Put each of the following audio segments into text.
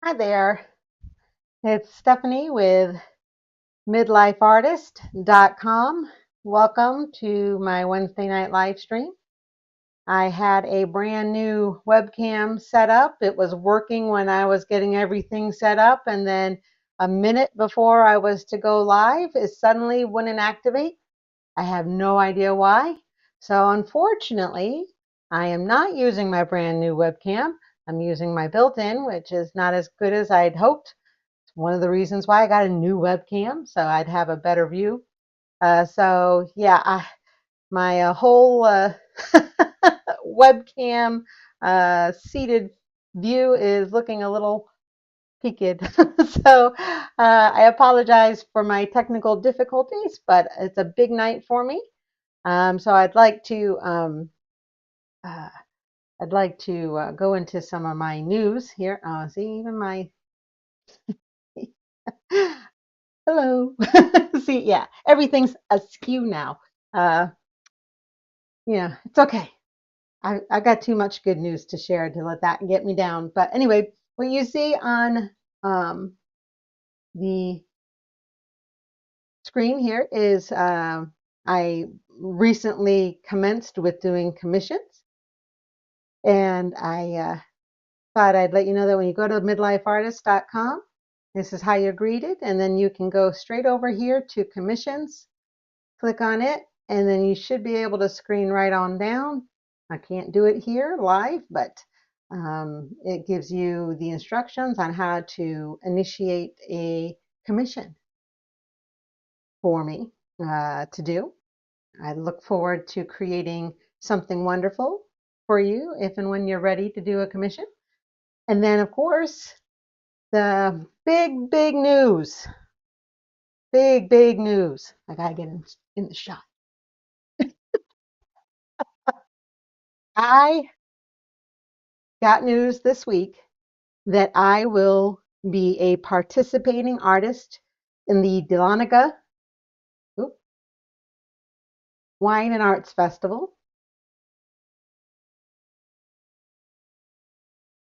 Hi there, it's Stephanie with midlifeartist.com. Welcome to my Wednesday night live stream. I had a brand new webcam set up. It was working when I was getting everything set up, and then a minute before I was to go live, it suddenly wouldn't activate. I have no idea why. So unfortunately, I am not using my brand new webcam. I'm using my built-in, which is not as good as I'd hoped. One of the reasons why I got a new webcam, so I'd have a better view. So yeah, my whole webcam seated view is looking a little peaked. So I apologize for my technical difficulties, but it's a big night for me. So uh, I'd like to go into some of my news here. See, even my hello. See, yeah, everything's askew now. Uh, yeah, it's okay. I got too much good news to share to let that get me down. But anyway, what you see on the screen here is I recently commenced with doing commissions, and I thought I'd let you know that when you go to midlifeartist.com, this is how you're greeted, and then you can go straight over here to commissions. Click on it, and then you should be able to screen right on down. I can't do it here live, but it gives you the instructions on how to initiate a commission for me to do. I look forward to creating something wonderful for you if and when you're ready to do a commission. And then, of course, the big news. Big news. I gotta get in the shot. I got news this week that I will be a participating artist in the Dahlonega Wine and Arts Festival.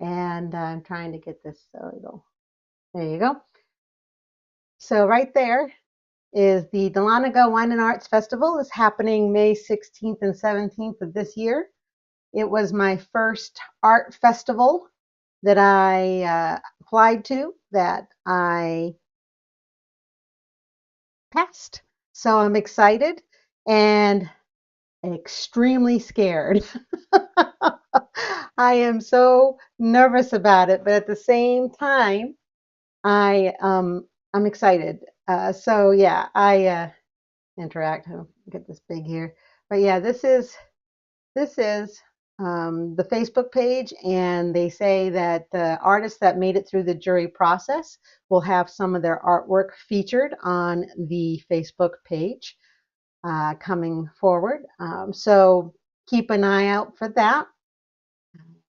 And I'm trying to get this so it'll, there you go. So right there is the Dahlonega Wine and Arts Festival. Is happening May 16th and 17th of this year. It was my first art festival that I applied to, that I passed. So I'm excited and extremely scared. I am so nervous about it, but at the same time, I'm excited. So yeah, I interact. I'll get this big here, but yeah, this is the Facebook page, and they say that the artists that made it through the jury process will have some of their artwork featured on the Facebook page coming forward. So keep an eye out for that.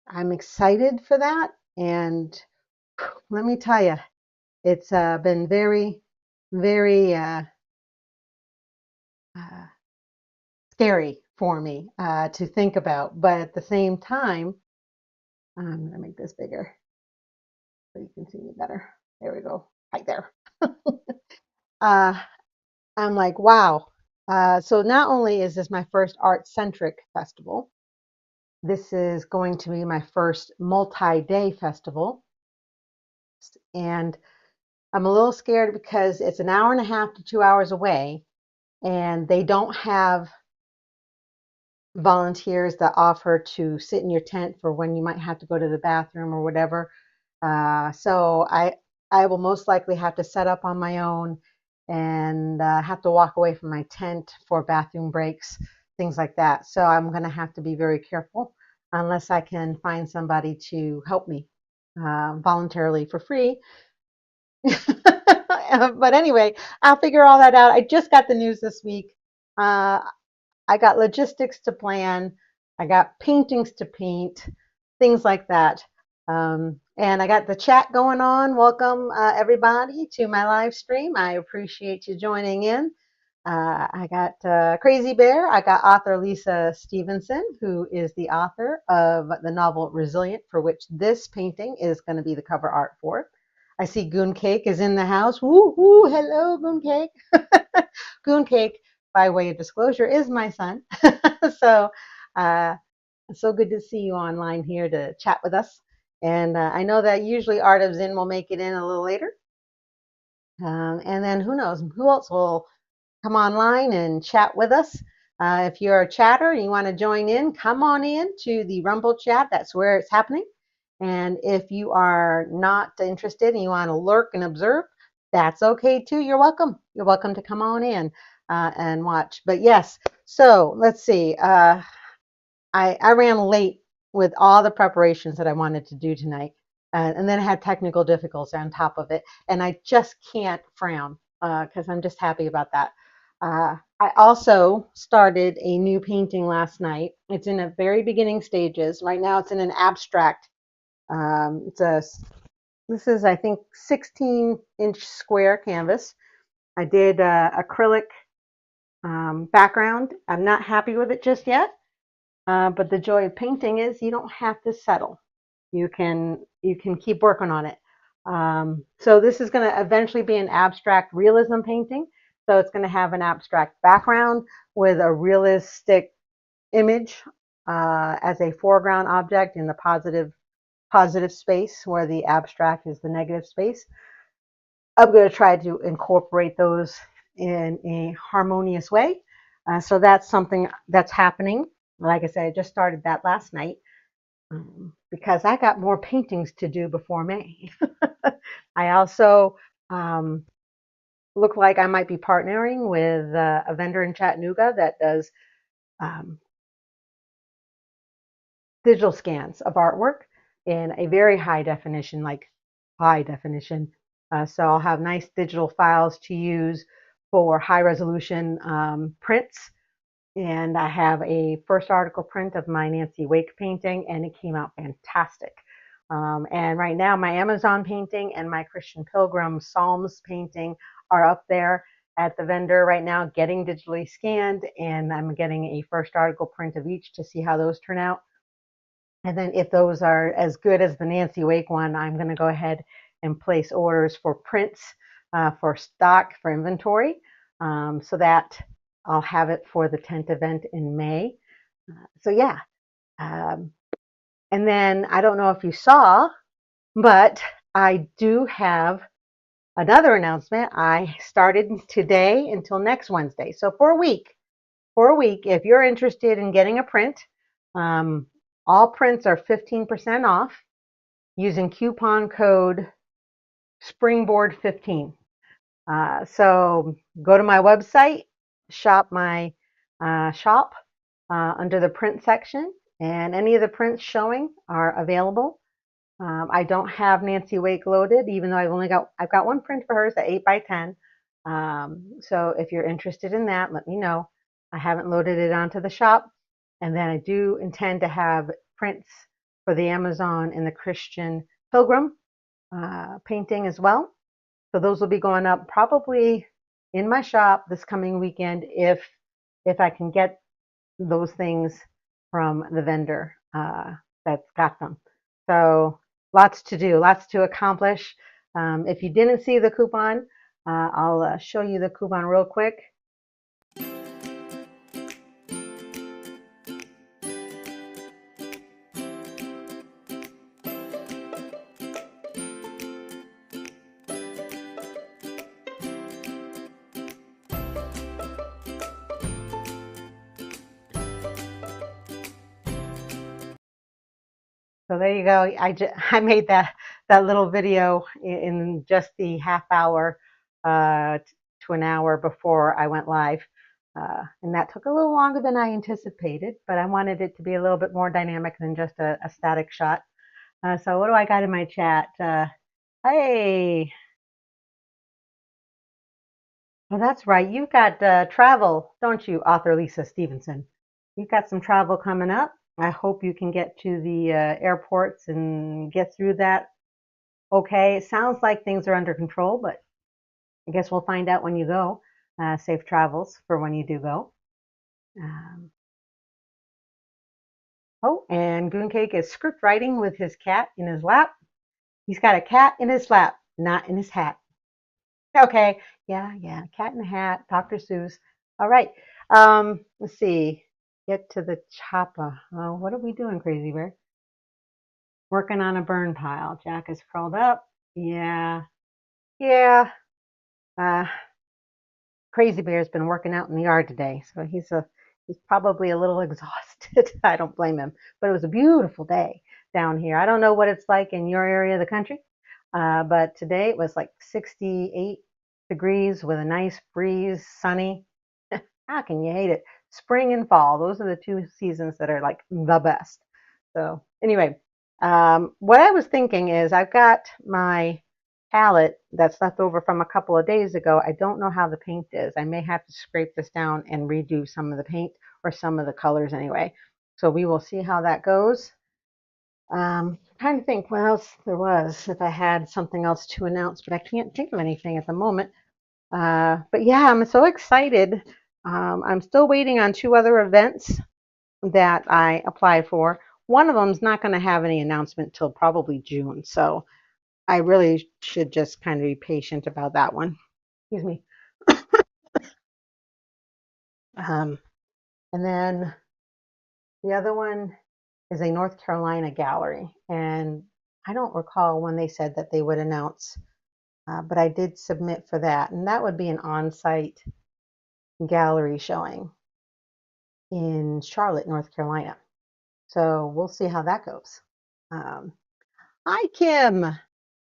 I'm excited for that, and let me tell you, it's been very uh, scary for me to think about. But at the same time, I'm gonna make this bigger so you can see me better. There we go, right there. uh, I'm like, wow. So not only is this my first art-centric festival, this is going to be my first multi-day festival. And I'm a little scared because it's an hour and a half to 2 hours away, and they don't have volunteers that offer to sit in your tent for when you might have to go to the bathroom or whatever. So I will most likely have to set up on my own and have to walk away from my tent for bathroom breaks, things like that. So I'm going to have to be very careful unless I can find somebody to help me voluntarily for free. But anyway, I'll figure all that out. I just got the news this week. Uh, I got logistics to plan. I got paintings to paint, things like that. And I got the chat going on. Welcome, everybody, to my live stream. I appreciate you joining in. I got Crazy Bear. I got author Lisa Stephenson, who is the author of the novel Resilient, for which this painting is going to be the cover art for. I see Goon Cake is in the house. Woo woo! Hello, Goon Cake. Goon Cake, by way of disclosure, is my son. So it's so good to see you online here to chat with us. And I know that usually Art of Zen will make it in a little later. And then who knows who else will come online and chat with us. If you're a chatter and you want to join in, come on in to the Rumble chat. That's where it's happening. And if you are not interested and you want to lurk and observe, that's okay too. You're welcome. You're welcome to come on in and watch. But yes, so let's see. I ran late with all the preparations that I wanted to do tonight. And then I had technical difficulties on top of it. And I just can't frown because I'm just happy about that. I also started a new painting last night. It's in a very beginning stages. Right now it's in an abstract. This is, I think, 16-inch square canvas. I did acrylic background. I'm not happy with it just yet. But the joy of painting is you don't have to settle. You can keep working on it. So this is going to eventually be an abstract realism painting. So it's going to have an abstract background with a realistic image as a foreground object in the positive space where the abstract is the negative space. I'm going to try to incorporate those in a harmonious way. So that's something that's happening. Like I said, I just started that last night because I got more paintings to do before May. I also look like I might be partnering with a vendor in Chattanooga that does digital scans of artwork in a very high definition, like high definition. So I'll have nice digital files to use for high resolution prints. And I have a first article print of my Nancy Wake painting, and it came out fantastic. And right now, my Amazon painting and my Christian Pilgrim Psalms painting are up there at the vendor right now, getting digitally scanned, and I'm getting a first article print of each to see how those turn out. And then if those are as good as the Nancy Wake one, I'm going to go ahead and place orders for prints for stock for inventory so that I'll have it for the tent event in May. So yeah. And then I don't know if you saw, but I do have another announcement. I started today until next Wednesday. So for a week, if you're interested in getting a print, all prints are 15% off using coupon code Springboard15. So go to my website, shop my shop under the print section, and any of the prints showing are available. I don't have Nancy Wake loaded, even though I've got one print for hers at 8x10. So if you're interested in that, let me know. I haven't loaded it onto the shop. And then I do intend to have prints for the Amazon and the Christian Pilgrim painting as well. So those will be going up probably in my shop this coming weekend if I can get those things from the vendor that's got them. So lots to do, lots to accomplish. If you didn't see the coupon, I'll show you the coupon real quick. So there you go. I made that little video in just the half hour to an hour before I went live. And that took a little longer than I anticipated, but I wanted it to be a little bit more dynamic than just a static shot. So what do I got in my chat? Hey, well, that's right. You've got travel, don't you, author Lisa Stephenson? You've got some travel coming up. I hope you can get to the airports and get through that okay. It sounds like things are under control, but I guess we'll find out when you go. safe travels for when you do go. Oh, and Gooncake is script writing with his cat in his lap. He's got a cat in his lap, not in his hat. Okay, yeah, cat in the hat, Dr. Seuss. All right, let's see. Get to the chopper. Oh, what are we doing, Crazy Bear? Working on a burn pile. Jack is curled up. Yeah. Uh, Crazy Bear's been working out in the yard today, so he's probably a little exhausted. I don't blame him. But it was a beautiful day down here. I don't know what it's like in your area of the country, but today it was like 68 degrees with a nice breeze, sunny. How can you hate it? Spring and fall, those are the two seasons that are like the best. So anyway, what I was thinking is I've got my palette that's left over from a couple of days ago. I don't know how the paint is. I may have to scrape this down and redo some of the paint or some of the colors anyway. So we will see how that goes. Trying to think what else there was if I had something else to announce, but I can't think of anything at the moment. But yeah, I'm so excited. I'm still waiting on two other events that I applied for. One of them is not going to have any announcement till probably June, so I really should just kind of be patient about that one. Excuse me. Um, and then the other one is a North Carolina gallery, and I don't recall when they said that they would announce, but I did submit for that, and that would be an on-site gallery showing in Charlotte, North Carolina. So we'll see how that goes. Um, Hi, Kim.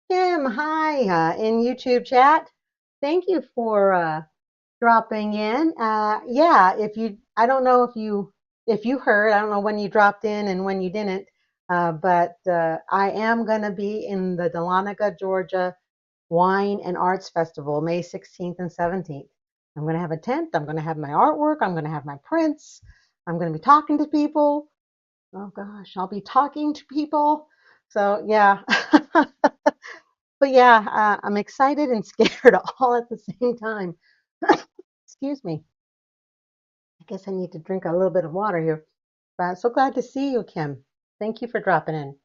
Kim, hi in YouTube chat. Thank you for dropping in. Yeah, I don't know if you heard, I don't know when you dropped in and when you didn't, but I am going to be in the Dahlonega, Georgia Wine and Arts Festival, May 16th and 17th. I'm going to have a tent. I'm going to have my artwork. I'm going to have my prints. I'm going to be talking to people. Oh gosh, I'll be talking to people. So yeah, but yeah, I'm excited and scared all at the same time. Excuse me. I guess I need to drink a little bit of water here. But so glad to see you, Kim. Thank you for dropping in.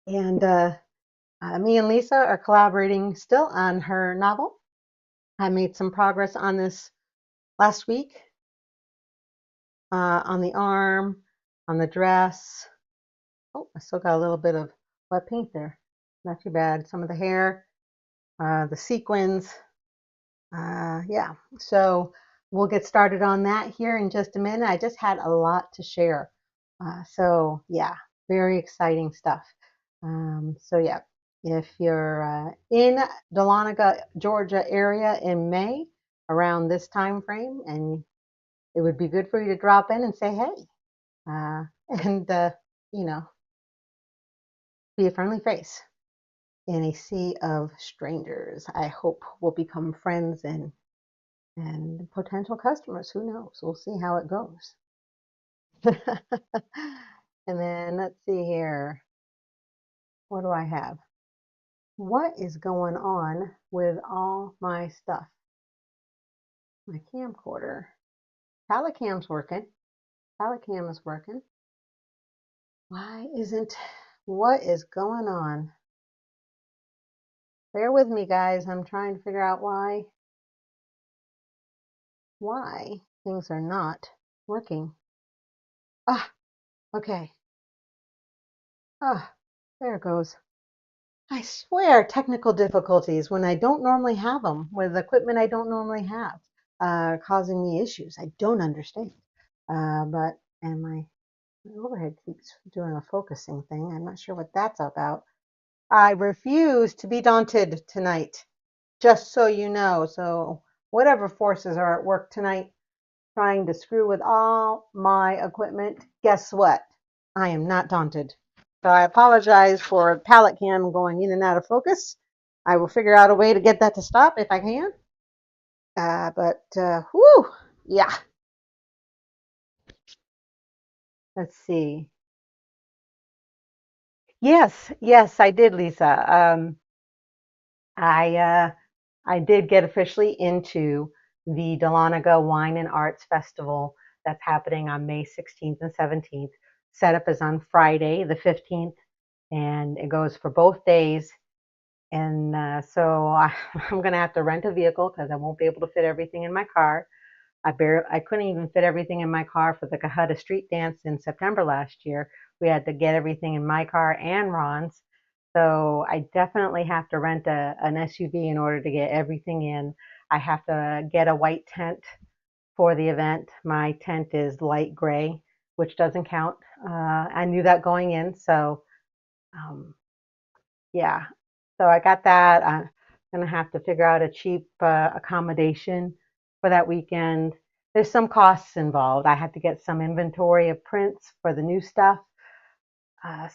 And me and Lisa are collaborating still on her novel. I made some progress on this last week, on the arm, on the dress. Oh, I still got a little bit of wet paint there. Not too bad. Some of the hair, the sequins. Yeah, so we'll get started on that here in just a minute. I just had a lot to share. So yeah, very exciting stuff. So yeah, if you're in Dahlonega, Georgia area in May around this time frame, and it would be good for you to drop in and say hey, and you know, be a friendly face in a sea of strangers. I hope we'll become friends and potential customers. Who knows? We'll see how it goes. And then let's see here. What do I have? What is going on with all my stuff? My camcorder. Palette cam's working. Palette cam is working. Why isn't, what is going on? Bear with me, guys. I'm trying to figure out why things are not working. Ah, okay. Ah, there it goes. I swear, technical difficulties when I don't normally have them with equipment I don't normally have, causing me issues. I don't understand. But and my overhead keeps doing a focusing thing. I'm not sure what that's about. I refuse to be daunted tonight, just so you know. So whatever forces are at work tonight, trying to screw with all my equipment, guess what? I am not daunted. So I apologize for palette cam going in and out of focus. I will figure out a way to get that to stop if I can. Whew, yeah. Let's see. Yes, I did, Lisa. I I did get officially into the Dahlonega Wine and Arts Festival that's happening on May 16th and 17th. Setup is on Friday, the 15th, and it goes for both days. And I'm going to have to rent a vehicle because I won't be able to fit everything in my car. I couldn't even fit everything in my car for the Cahutta Street Dance in September last year. We had to get everything in my car and Ron's. So I definitely have to rent an SUV in order to get everything in. I have to get a white tent for the event. My tent is light gray, which doesn't count. I knew that going in, so um, yeah. So I got that. I'm gonna have to figure out a cheap accommodation for that weekend. There's some costs involved. I have to get some inventory of prints for the new stuff.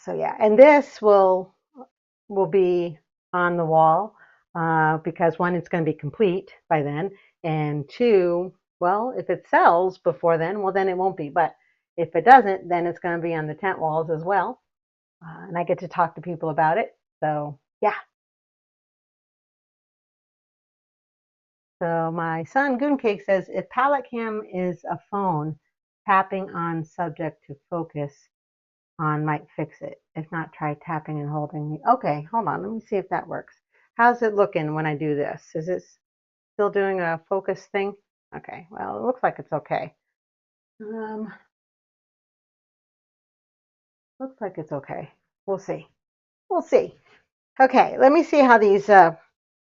So yeah, and this will be on the wall because one, it's going to be complete by then, and two, well, if it sells before then, well, then it won't be. But if it doesn't, then it's going to be on the tent walls as well, and I get to talk to people about it. So yeah. So my son Gooncake says if palette cam is a phone, tapping on subject to focus on might fix it. If not, try tapping and holding me. Okay, hold on. Let me see if that works. How's it looking when I do this? Is it still doing a focus thing? Okay, well, it looks like it's okay. Um, Looks like it's okay. We'll see. We'll see. Okay, let me see how these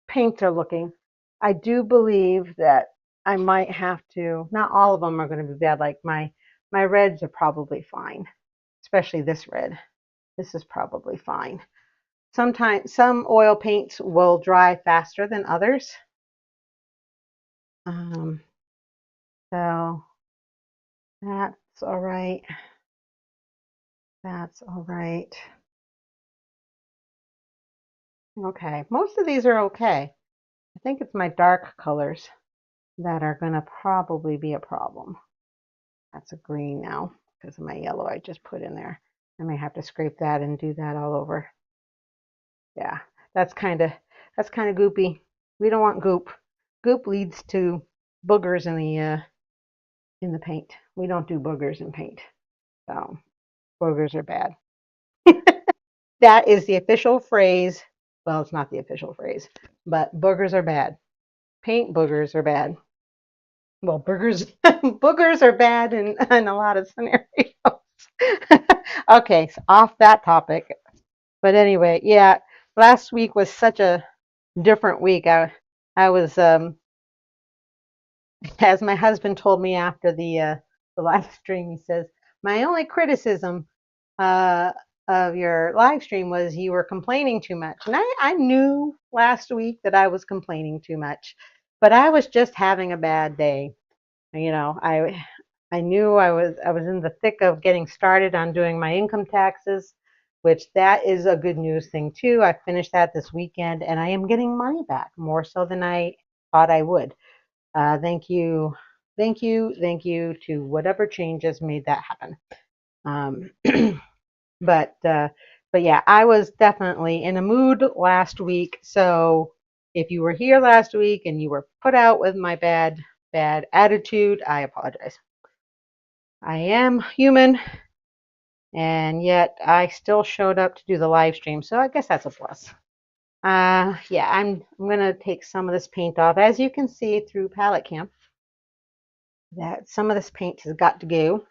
paints are looking. I do believe that I might have to, not all of them are going to be bad. Like my reds are probably fine, especially this red. This is probably fine. Sometimes some oil paints will dry faster than others. Um, so that's all right. That's all right. Okay, most of these are okay. I think it's my dark colors that are going to probably be a problem. That's a green now because of my yellow I just put in there. I may have to scrape that and do that all over. Yeah, that's kind of goopy. We don't want goop. Goop leads to boogers in the paint. We don't do boogers in paint. So boogers are bad. That is the official phrase. Well, it's not the official phrase, but boogers are bad. Paint boogers are bad. Well, boogers boogers are bad in a lot of scenarios. Okay, so off that topic. But anyway, yeah, last week was such a different week. I was as my husband told me after the live stream, he says, my only criticism uh, of your live stream was you were complaining too much. And I knew last week that I was complaining too much, but I was just having a bad day. You know, I knew I was in the thick of getting started on doing my income taxes, which that is a good news thing too. I finished that this weekend and I am getting money back more so than I thought I would. Thank you, thank you to whatever changes made that happen. Um, but uh, but yeah, I was definitely in a mood last week. So if you were here last week and you were put out with my bad attitude, I apologize. I am human, and yet I still showed up to do the live stream, so I guess that's a plus. Yeah, I'm gonna take some of this paint off. As you can see through palette cam, that some of this paint has got to go,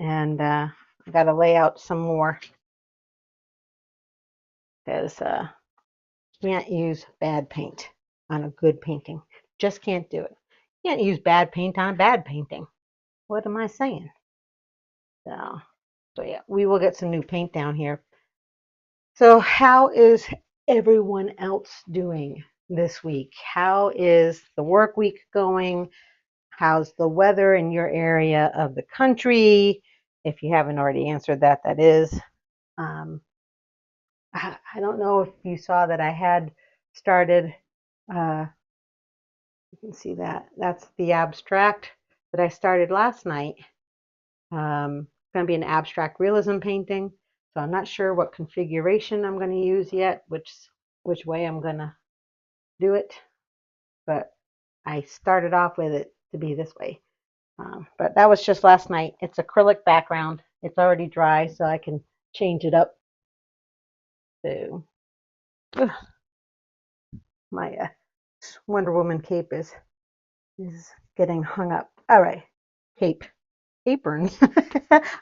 and I got to lay out some more because can't use bad paint on a good painting. Just can't do it. Can't use bad paint on a bad painting. What am I saying? So, so yeah, we will get some new paint down here. So how is everyone else doing this week? How is the work week going? How's the weather in your area of the country? If you haven't already answered that, that is. Um, I don't know if you saw that I had started, you can see that. That's the abstract that I started last night. It's going to be an abstract realism painting. So I'm not sure what configuration I'm going to use yet, which way I'm going to do it, but I started off with it to be this way. But that was just last night. It's acrylic background. It's already dry, so I can change it up. So ugh, my Wonder Woman cape is getting hung up. All right, cape, apron.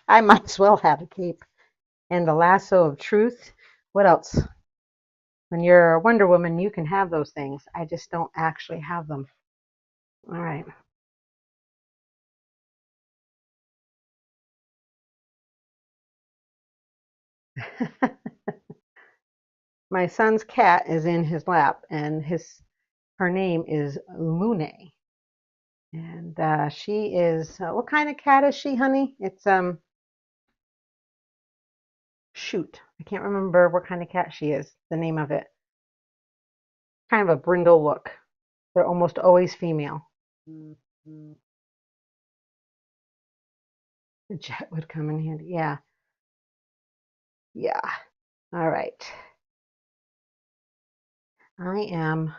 I might as well have a cape and the lasso of truth. What else? When you're a Wonder Woman, you can have those things. I just don't actually have them. All right. My son's cat is in his lap, and her name is Lune, and she is what kind of cat is she, honey? It's shoot, I can't remember what kind of cat she is. The name of it, kind of a brindle look. They're almost always female. The jet would come in handy. Yeah, yeah. All right. I am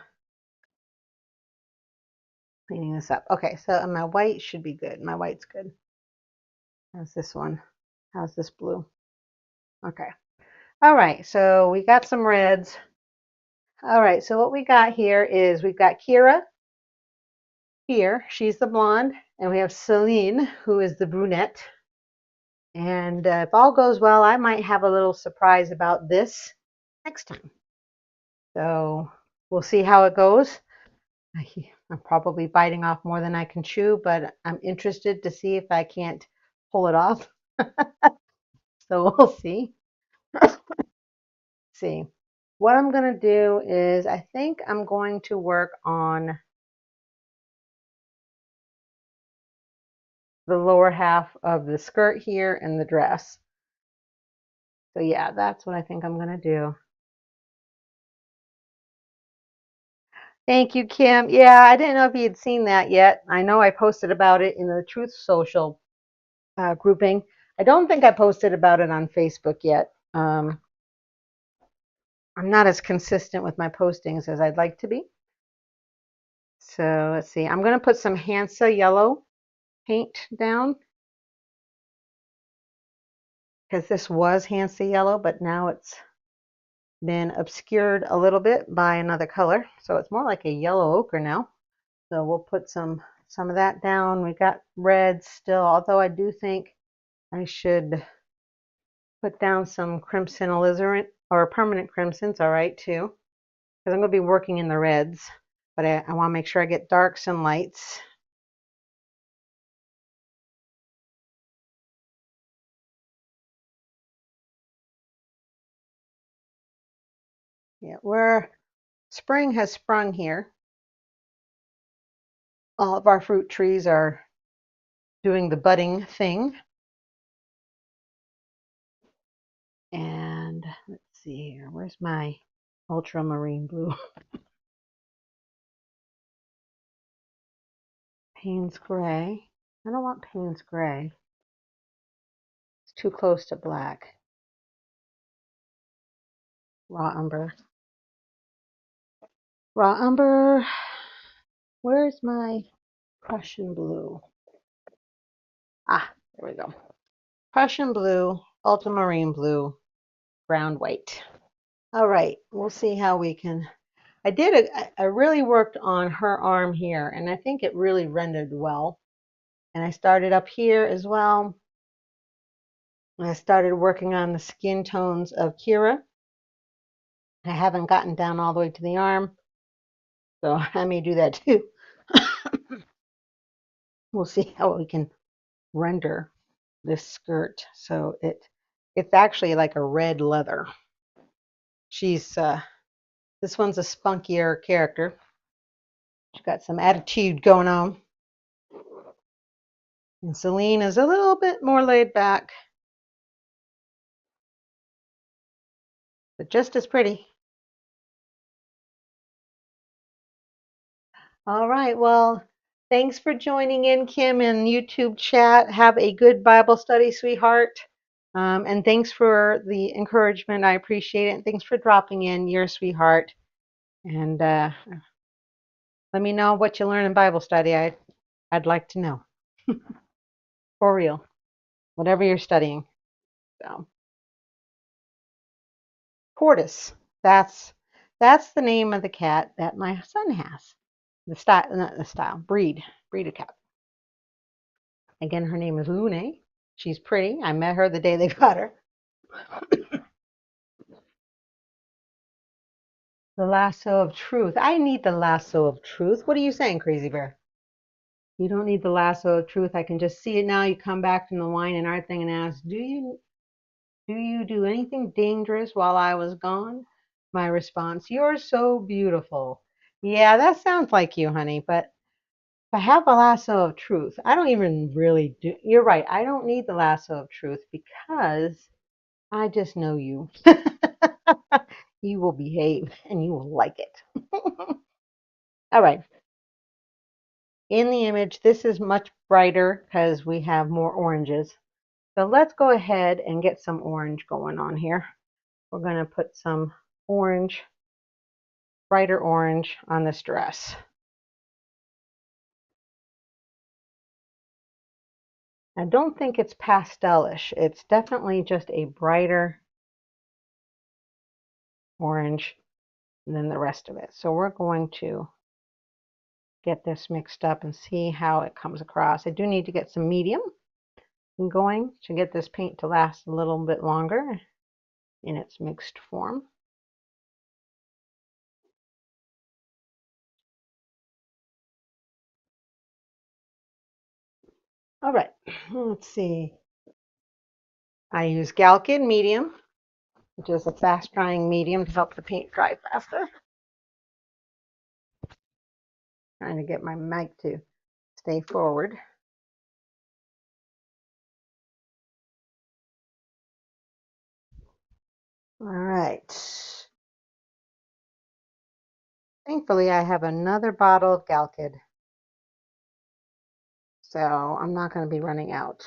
cleaning this up. Okay, so my white should be good. My white's good. How's this one? How's this blue? Okay. All right, so we got some reds. All right, so what we got here is we've got Kira here. She's the blonde. And we have Celine, who is the brunette. And if all goes well, I might have a little surprise about this next time. So we'll see how it goes. I'm probably biting off more than I can chew, but I'm interested to see if I can't pull it off. So we'll see. See. What I'm going to do is I think I'm going to work on the lower half of the skirt here and the dress. So yeah, that's what I think I'm going to do. Thank you, Kim. Yeah, I didn't know if you had seen that yet. I know I posted about it in the Truth Social grouping. I don't think I posted about it on Facebook yet. I'm not as consistent with my postings as I'd like to be. So let's see. I'm going to put some Hansa yellow paint down because this was Hansa yellow, but now it's been obscured a little bit by another color. So it's more like a yellow ochre now. So we'll put some of that down. We got red still, although I do think I should put down some crimson alizarin or permanent crimson's all right too, because I'm going to be working in the reds, but I want to make sure I get darks and lights. Yeah, spring has sprung here. All of our fruit trees are doing the budding thing. And let's see here. Where's my ultramarine blue? Payne's gray. I don't want Payne's gray. It's too close to black. Raw umber. Raw umber. Where's my Prussian blue? Ah, there we go. Prussian blue, ultramarine blue, brown white. All right, we'll see how we can. I really worked on her arm here, and I think it really rendered well. And I started up here as well. And I started working on the skin tones of Kira. I haven't gotten down all the way to the arm, so I may do that too. We'll see how we can render this skirt. So it's actually like a red leather. She's this one's a spunkier character. She's got some attitude going on. And Celine is a little bit more laid back, but just as pretty. All right. Well, thanks for joining in, Kim, in YouTube chat. Have a good Bible study, sweetheart. And thanks for the encouragement. I appreciate it. And thanks for dropping in. You're a sweetheart. And let me know what you learn in Bible study. I'd like to know. For real. Whatever you're studying. So, Tortoise. That's the name of the cat that my son has. The style, not the style, breed of cat. Again, her name is Lune. She's pretty. I met her the day they got her. The lasso of truth. I need the lasso of truth. What are you saying, Crazy Bear? You don't need the lasso of truth. I can just see it now. You come back from the wine and art thing and ask, do you do anything dangerous while I was gone? My response, you're so beautiful. Yeah, that sounds like you, honey, but if I have a lasso of truth, I don't even really do. You're right. I don't need the lasso of truth because I just know you. You will behave and you will like it. All right. In the image, this is much brighter because we have more oranges. So let's go ahead and get some orange going on here. We're going to put some orange, brighter orange on this dress. I don't think it's pastelish. It's definitely just a brighter orange than the rest of it. So we're going to get this mixed up and see how it comes across. I do need to get some medium going to get this paint to last a little bit longer in its mixed form. All right, let's see. I use Galkin medium, which is a fast drying medium to help the paint dry faster. Trying to get my mic to stay forward. All right. Thankfully, I have another bottle of Galkid, so I'm not going to be running out.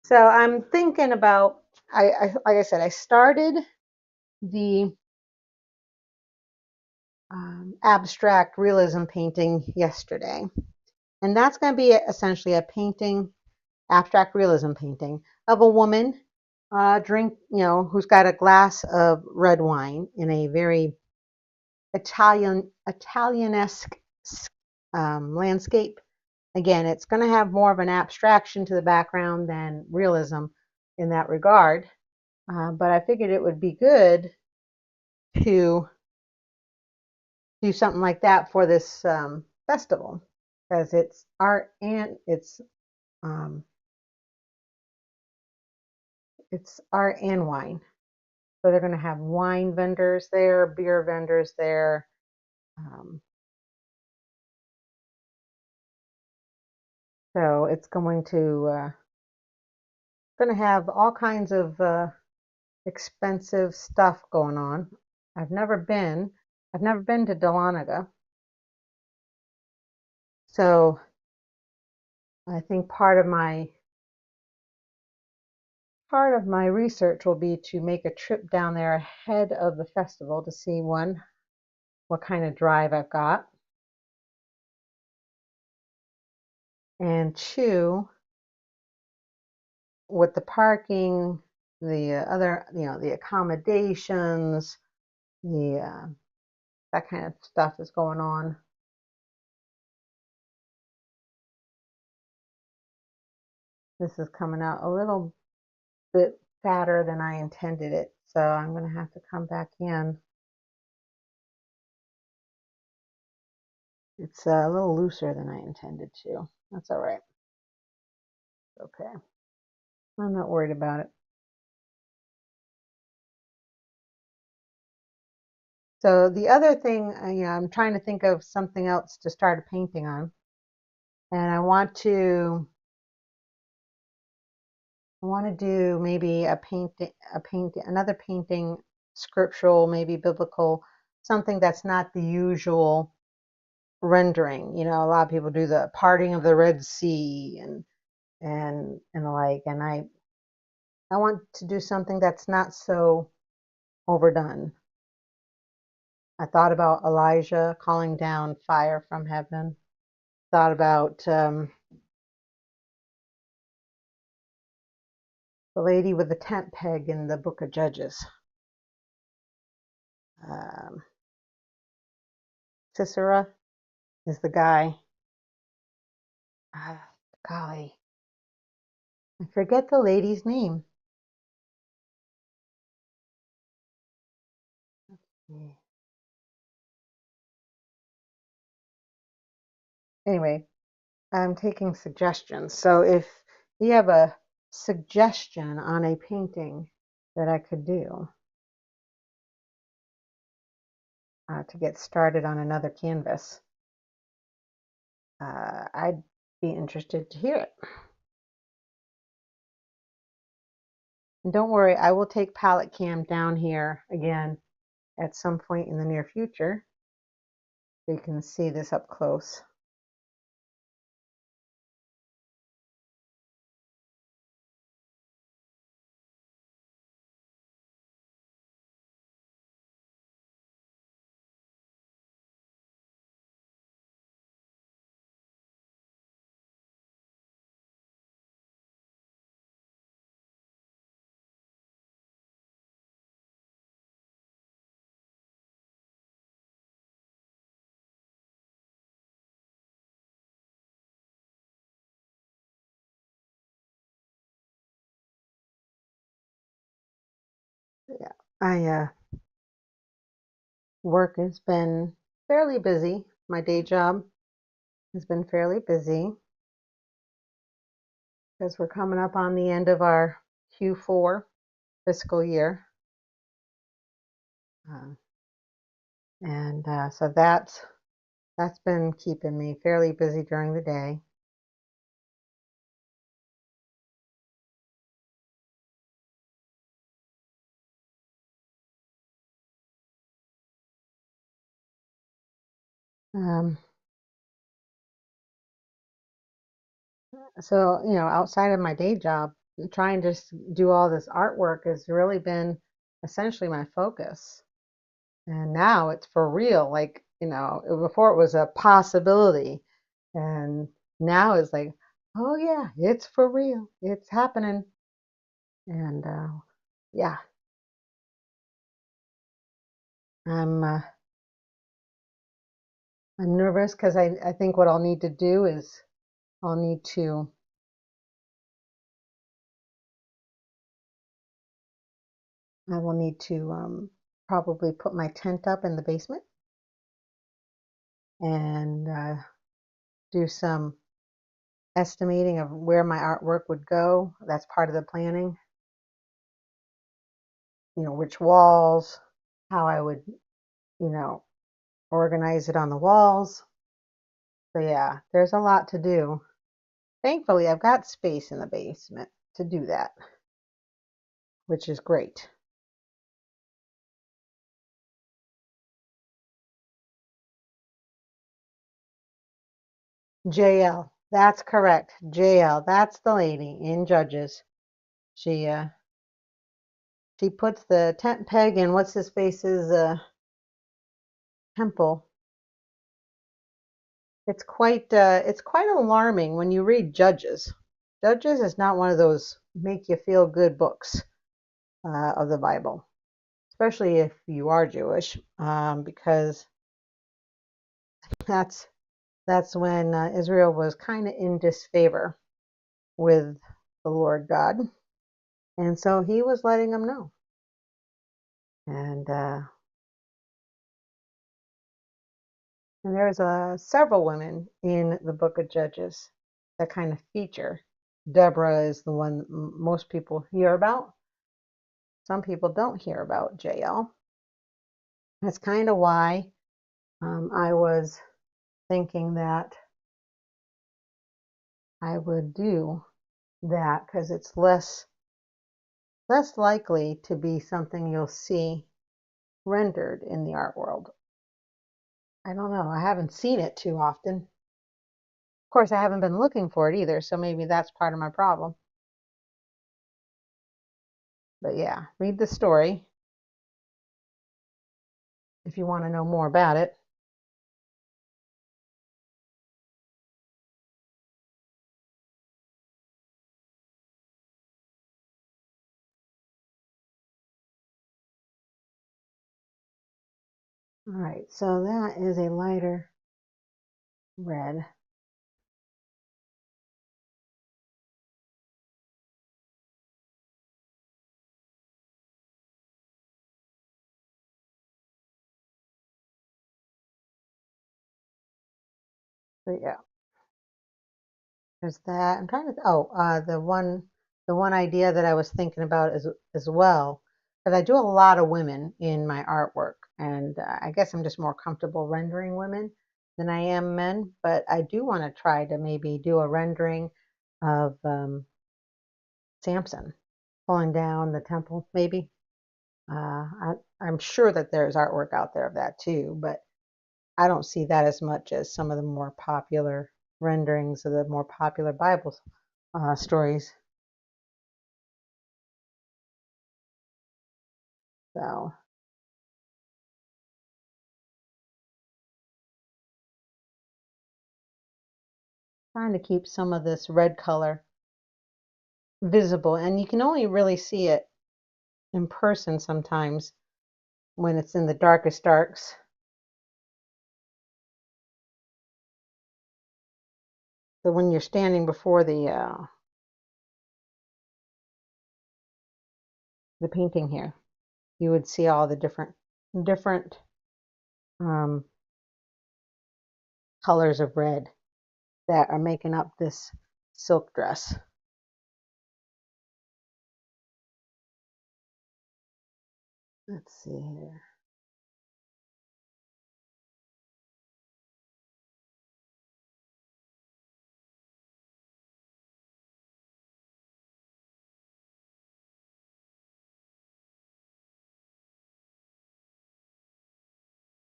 So I'm thinking about, like I said, I started the abstract realism painting yesterday, and that's going to be essentially a painting, abstract realism painting of a woman who's got a glass of red wine in a very Italianesque landscape. Again, it's going to have more of an abstraction to the background than realism in that regard. But I figured it would be good to do something like that for this festival because it's art and it's art and wine. So they're going to have wine vendors there, beer vendors there. So it's going to have all kinds of expensive stuff going on. I've never been to Dahlonega. So I think part of my research will be to make a trip down there ahead of the festival to see one, what kind of drive I've got, and two, with the parking, the other, the accommodations, the that kind of stuff is going on. This is coming out a little bit fatter than I intended it, so I'm going to have to come back in. It's a little looser than I intended to. That's all right. Okay. I'm not worried about it. So the other thing, I'm trying to think of something else to start a painting on, and I want to do maybe another painting, scriptural, maybe biblical, something that's not the usual rendering. A lot of people do the parting of the Red Sea and the like, and I want to do something that's not so overdone. I thought about Elijah calling down fire from heaven. Thought about the lady with the tent peg in the book of Judges. Um, Sisera is the guy. Golly, I forget the lady's name. Anyway, I'm taking suggestions. So if you have a suggestion on a painting that I could do to get started on another canvas, I'd be interested to hear it. And don't worry, I will take palette cam down here again at some point in the near future so you can see this up close. Yeah, work has been fairly busy. My day job has been fairly busy because we're coming up on the end of our Q4 fiscal year. So that's been keeping me fairly busy during the day. Um, so, outside of my day job, trying to do all this artwork has really been essentially my focus. And now it's for real. Like, before it was a possibility. And now it's like, oh yeah, it's for real. It's happening. And yeah, I'm uh, I'm nervous because I think what I'll need to do is I'll need to I will need to probably put my tent up in the basement and do some estimating of where my artwork would go. That's part of the planning. Which walls, how I would, organize it on the walls. So yeah, there's a lot to do. Thankfully, I've got space in the basement to do that, which is great. JL, that's correct. JL, that's the lady in Judges. She puts the tent peg in what's his face's temple. It's quite alarming when you read Judges. Judges is not one of those make you feel good books of the Bible, especially if you are Jewish, because that's when Israel was kind of in disfavor with the Lord God, and so He was letting them know. And there's several women in the book of Judges that kind of feature. Deborah is the one most people hear about. Some people don't hear about JL. That's kind of why I was thinking that I would do that, because it's less likely to be something you'll see rendered in the art world. I don't know. I haven't seen it too often. Of course, I haven't been looking for it either, so maybe that's part of my problem. But yeah, read the story. if you want to know more about it. All right, so that is a lighter red. So yeah, there's that. I'm trying to, the one idea that I was thinking about as well, because I do a lot of women in my artwork, and I guess I'm just more comfortable rendering women than I am men, but I do want to try to maybe do a rendering of Samson pulling down the temple, maybe. I'm sure that there's artwork out there of that too, but I don't see that as much as some of the more popular renderings of the more popular Bible stories. So trying to keep some of this red color visible, and you can only really see it in person sometimes when it's in the darkest darks. So when you're standing before the painting here, you would see all the different um, colors of red that are making up this silk dress. Let's see here.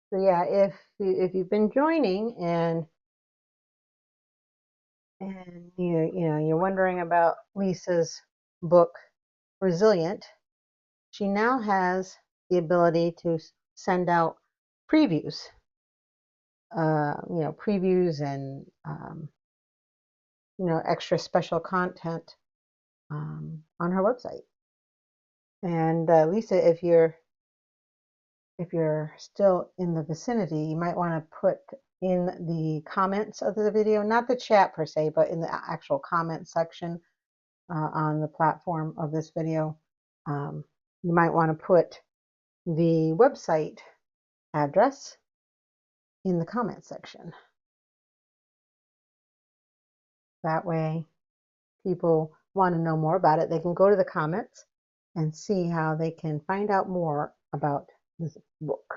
So yeah, if you've been joining and you're wondering about Lisa's book Resilient, she now has the ability to send out previews, previews and extra special content on her website. And Lisa, if you're still in the vicinity, you might want to put in the comments of the video, not the chat per se, but in the actual comment section on the platform of this video. You might want to put the website address in the comment section. That way, people want to know more about it. They can go to the comments and see how they can find out more about this book.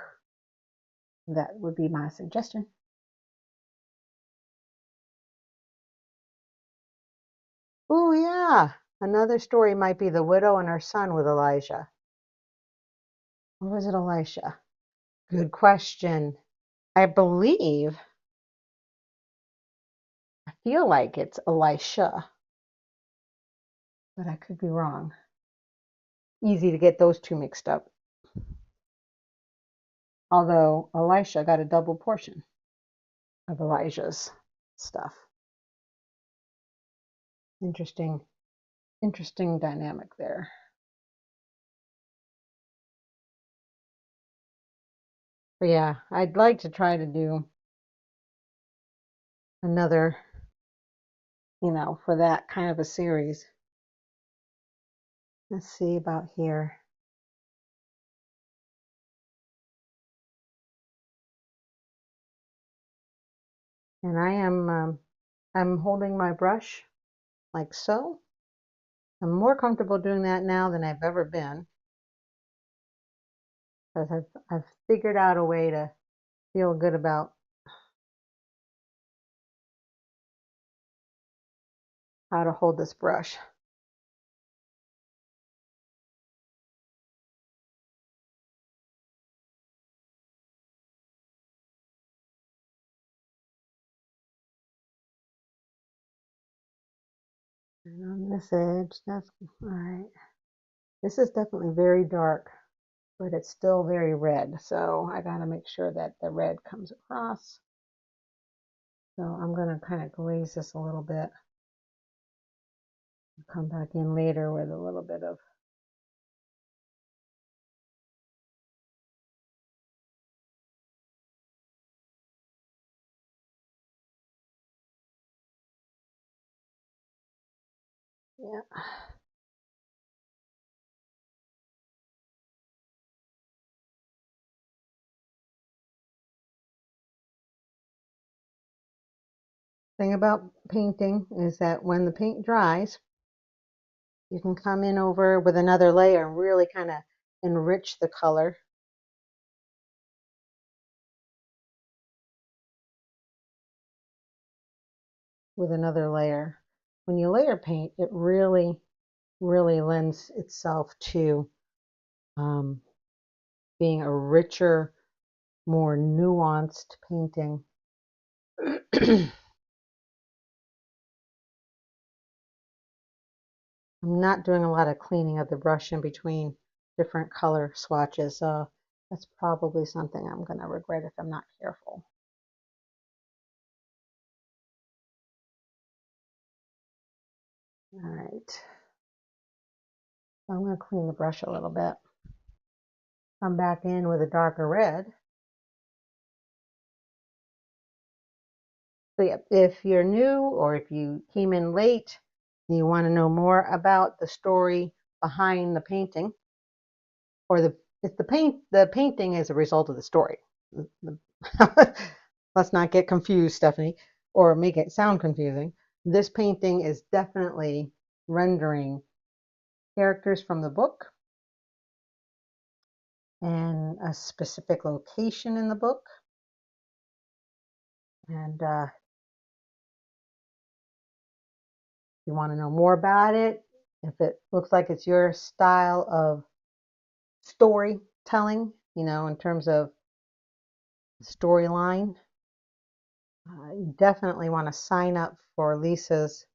That would be my suggestion. Oh, yeah. Another story might be the widow and her son with Elijah. Or was it Elisha? Good question. I feel like it's Elisha, but I could be wrong. Easy to get those two mixed up. Although Elisha got a double portion of Elijah's stuff. Interesting dynamic there. But yeah, I'd like to try to do another, for that kind of a series. Let's see about here. And I'm holding my brush like so. I'm more comfortable doing that now than I've ever been, because I've figured out a way to feel good about how to hold this brush. And on this edge, that's all right. This is definitely very dark. but it's still very red. So I got to make sure that the red comes across. So I'm going to kind of glaze this a little bit. Come back in later with a little bit of yeah. Thing about painting is that when the paint dries, you can come in over with another layer and really kind of enrich the color. With another layer. When you layer paint, it really lends itself to being a richer, more nuanced painting. I'm not doing a lot of cleaning of the brush in between different color swatches, so that's probably something I'm going to regret if I'm not careful. All right. I'm going to clean the brush a little bit. Come back in with a darker red. So yeah, if you're new or if you came in late and you want to know more about the story behind the painting, or the painting is a result of the story. Let's not get confused, Stephanie, or make it sound confusing. This painting is definitely rendering characters from the book and a specific location in the book. And if you want to know more about it, if it looks like it's your style of storytelling, in terms of storyline, you definitely want to sign up for Lisa's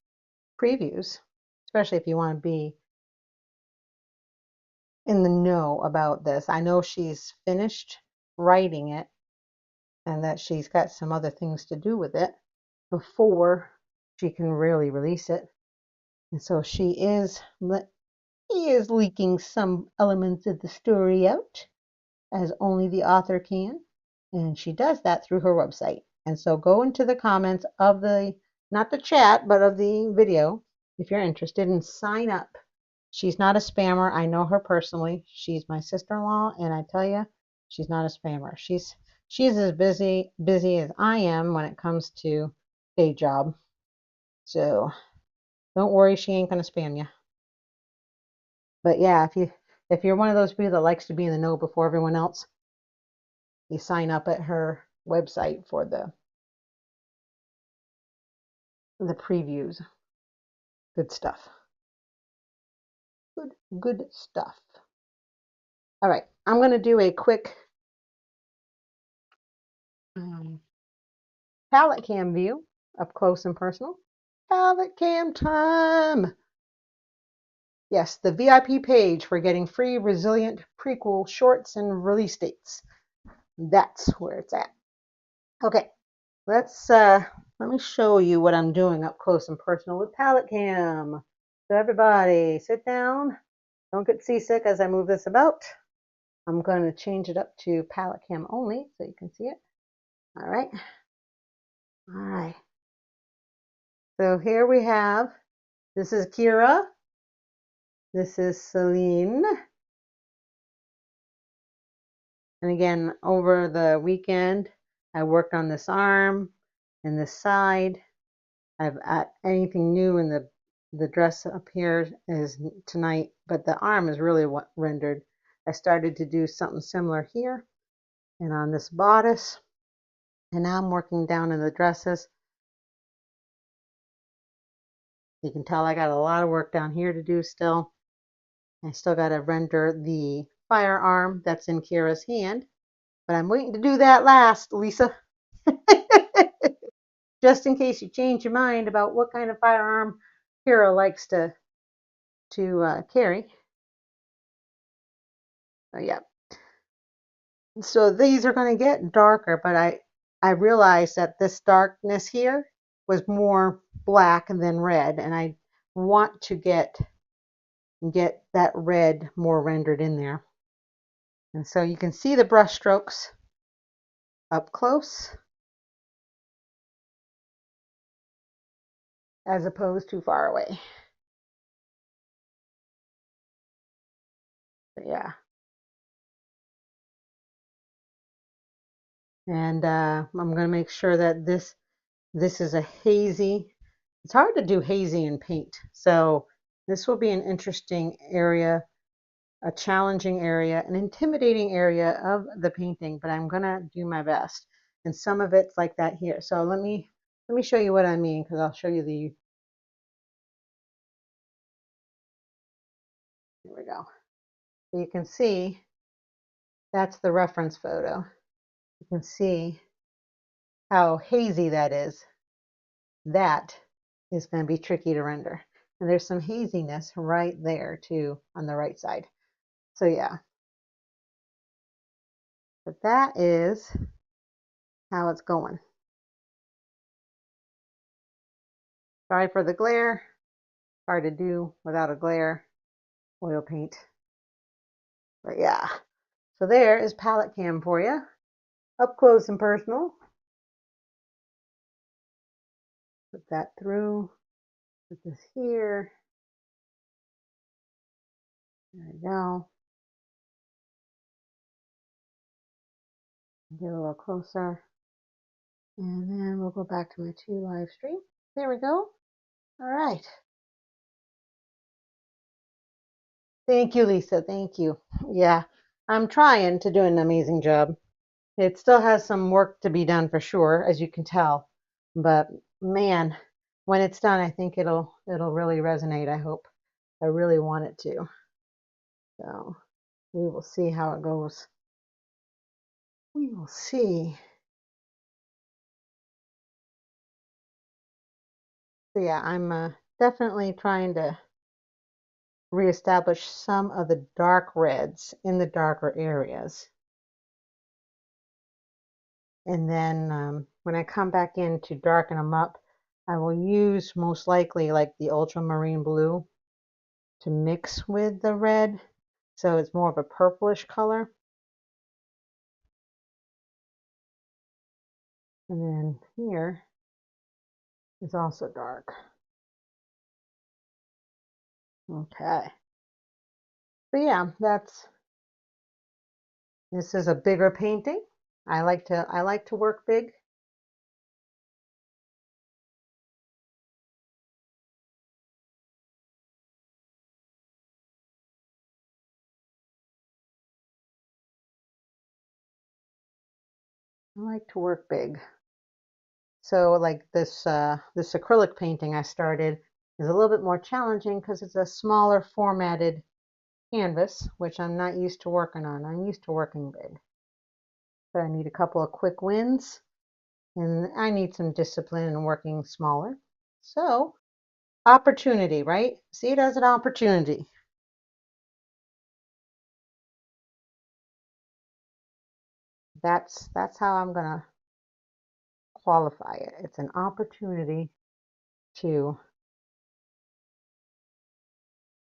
previews, especially if you want to be in the know about this. I know she's finished writing it and that she's got some other things to do with it before she can really release it. And so she is leaking some elements of the story out as only the author can. And she does that through her website. And so go into the comments of not the chat, but of the video if you're interested, and sign up. She's not a spammer. I know her personally. She's my sister-in-law, and I tell you, she's not a spammer. She's as busy as I am when it comes to day job. So don't worry, she ain't gonna spam you. But yeah, if you're one of those people that likes to be in the know before everyone else, you sign up at her website for the previews. Good stuff. Good stuff. All right, I'm going to do a quick palette cam view up close and personal. Palette cam time. Yes, the VIP page for getting free resilient prequel shorts and release dates. That's where it's at. Okay, let me show you what I'm doing up close and personal with palette cam. So everybody, sit down. Don't get seasick as I move this about. I'm going to change it up to palette cam only so you can see it. All right. All right. So here we have, this is Kira. This is Celine. And again, over the weekend, I worked on this arm and this side. I've anything new in the dress up here is tonight, but the arm is really what rendered. I started to do something similar here and on this bodice. And now I'm working down in the dresses. You can tell I got a lot of work down here to do still. I still got to render the firearm that's in Kira's hand, but I'm waiting to do that last, Lisa. Just in case you change your mind about what kind of firearm Kira likes to carry. So yeah. So these are going to get darker, but I realized that this darkness here was more black than red, and I want to get that red more rendered in there. And so you can see the brush strokes up close as opposed to far away. But yeah. And I'm going to make sure that this is a hazy. It's hard to do hazy in paint. So this will be an interesting area, a challenging area, an intimidating area of the painting, but I'm gonna do my best. And some of it's like that here. So let me show you what I mean, because I'll show you the, here we go. So you can see that's the reference photo. You can see how hazy that is. That is going to be tricky to render. And there's some haziness right there too on the right side. So yeah, but that is how it's going. Sorry for the glare. Hard to do without a glare. Oil paint. But yeah, so there is palette cam for you. Up close and personal. Put that through. Put this here. There we go. Get a little closer. And then we'll go back to my 2 live stream. There we go. All right. Thank you, Lisa. Thank you. Yeah, I'm trying to do an amazing job. It still has some work to be done for sure, as you can tell. But man, when it's done, I think it'll really resonate. I hope. I really want it to. So we will see how it goes. We will see. So yeah, I'm definitely trying to reestablish some of the dark reds in the darker areas. And then when I come back in to darken them up, I will use most likely like the ultramarine blue to mix with the red. So it's more of a purplish color. And then here is also dark. Okay. But yeah, this is a bigger painting. I like to work big. I like to work big. So like this acrylic painting I started is a little bit more challenging because it's a smaller formatted canvas, which I'm not used to working on. I'm used to working big. But I need a couple of quick wins, and I need some discipline in working smaller. So opportunity, right? See it as an opportunity. That's how I'm gonna qualify it. It's an opportunity to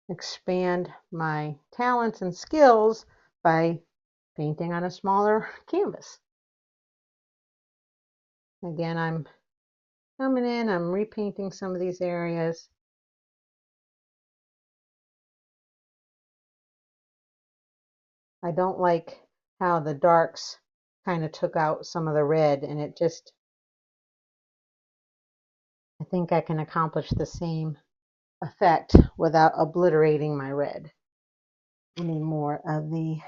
expand my talents and skills by painting on a smaller canvas. Again, I'm coming in, I'm repainting some of these areas. I don't like how the darks kind of took out some of the red, and it just, I think I can accomplish the same effect without obliterating my red. I need more of the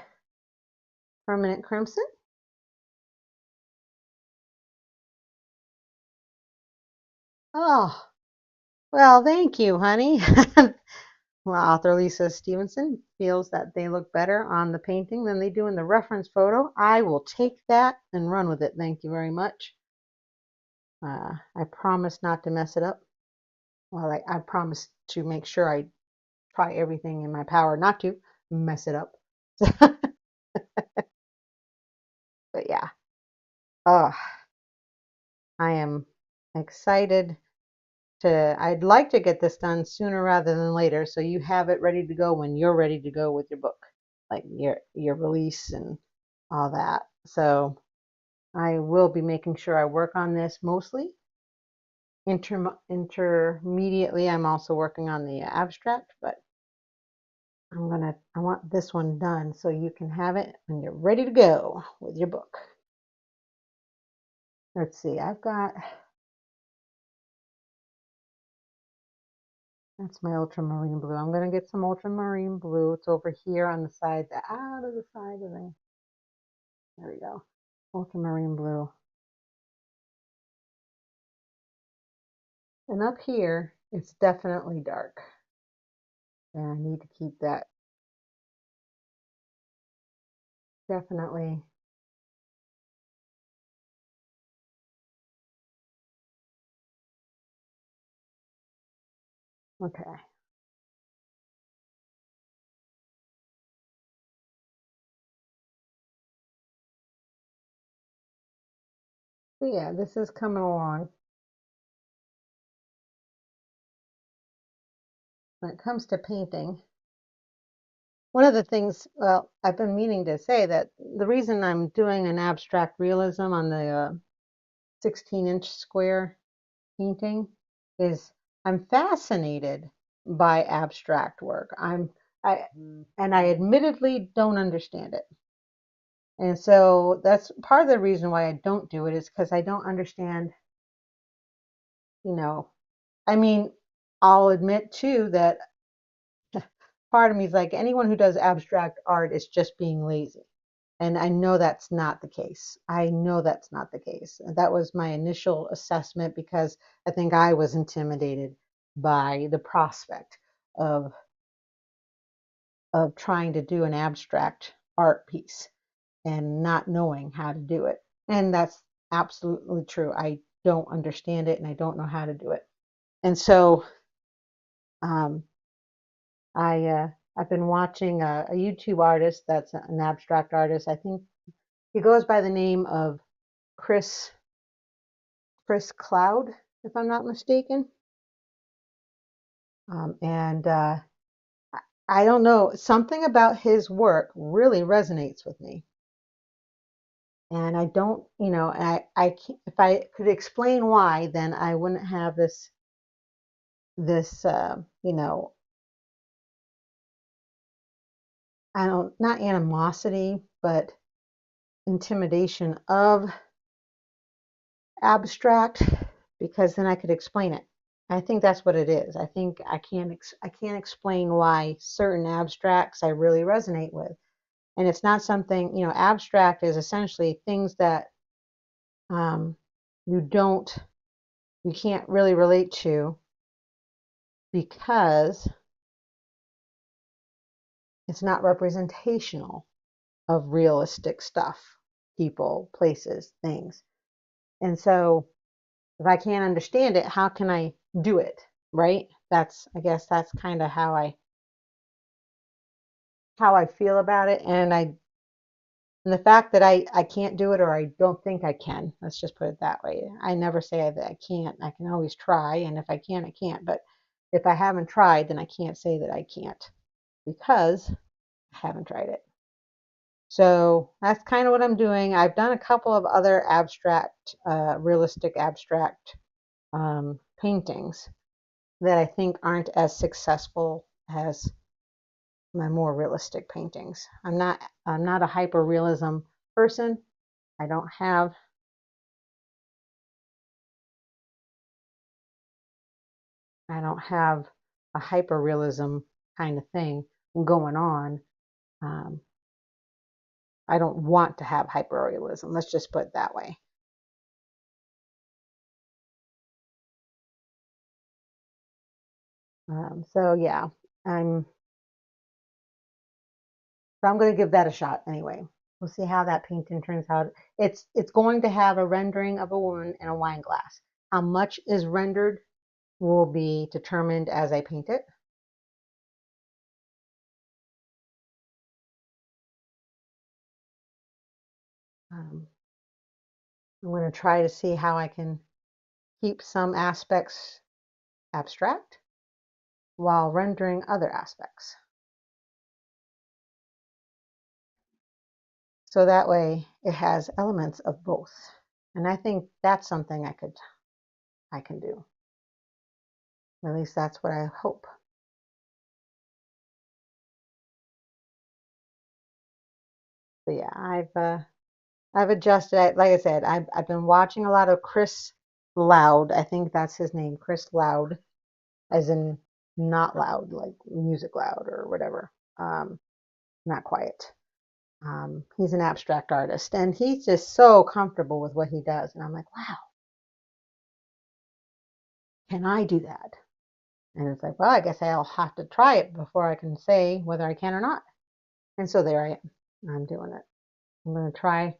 permanent crimson. Oh, well, thank you, honey. Well, author Lisa Stephenson feels that they look better on the painting than they do in the reference photo. I will take that and run with it. Thank you very much. I promise not to mess it up. Well, I promise to make sure I try everything in my power not to mess it up. But yeah, oh, I am excited I'd like to get this done sooner rather than later, so you have it ready to go when you're ready to go with your book, like your release and all that. So I will be making sure I work on this mostly. Intermediately, I'm also working on the abstract, but I want this one done so you can have it when you're ready to go with your book. Let's see, that's my ultramarine blue. I'm going to get some ultramarine blue. It's over here on the side, out of the side of the, there we go. Ultramarine blue. And up here, it's definitely dark. And I need to keep that definitely. Okay. So yeah, this is coming along. When it comes to painting, one of the things, well, I've been meaning to say that the reason I'm doing an abstract realism on the 16-inch square painting is I'm fascinated by abstract work. I and I admittedly don't understand it. And so that's part of the reason why I don't do it is because I don't understand, you know, I mean, I'll admit too that part of me is like anyone who does abstract art is just being lazy. And I know that's not the case. I know that's not the case. That was my initial assessment because I think I was intimidated by the prospect of trying to do an abstract art piece and not knowing how to do it. And that's absolutely true. I don't understand it and I don't know how to do it. And so um, I've been watching a YouTube artist that's an abstract artist. I think he goes by the name of Chris Cloud, if I'm not mistaken. And I don't know, something about his work really resonates with me. And I don't, I can't, if I could explain why, then I wouldn't have this, I don't, not animosity, but intimidation of abstract, because then I could explain it. I think that's what it is. I think I can't explain why certain abstracts I really resonate with. And it's not something, abstract is essentially things that um, you don't, you can't really relate to because it's not representational of realistic stuff, people, places, things. And so if I can't understand it, how can I do it? Right? I guess that's kind of how I feel about it. And the fact that I can't do it or I don't think I can, let's just put it that way. I never say that I can't. I can always try. And if I can, I can't. But if I haven't tried, then I can't say that I can't because I haven't tried it. So that's kind of what I'm doing. I've done a couple of other abstract, realistic abstract paintings that I think aren't as successful as my more realistic paintings. I'm not a hyper realism person. I don't have a hyper realism kind of thing going on. Um, I don't want to have hyper realism. Let's just put it that way. So yeah, I'm I'm going to give that a shot anyway. We'll see how that painting turns out. It's going to have a rendering of a woman in a wine glass. How much is rendered will be determined as I paint it. I'm going to try to see how I can keep some aspects abstract while rendering other aspects. So that way it has elements of both. And I think that's something I can do. At least that's what I hope. But yeah, I've adjusted. Like I said, I've been watching a lot of Chris Loud. I think that's his name, Chris Loud, as in not loud, like music loud or whatever. Not quiet. He's an abstract artist, and he's just so comfortable with what he does. And I'm like, wow, can I do that? And it's like, well, I guess I'll have to try it before I can say whether I can or not. And so there I am. I'm doing it. I'm gonna try.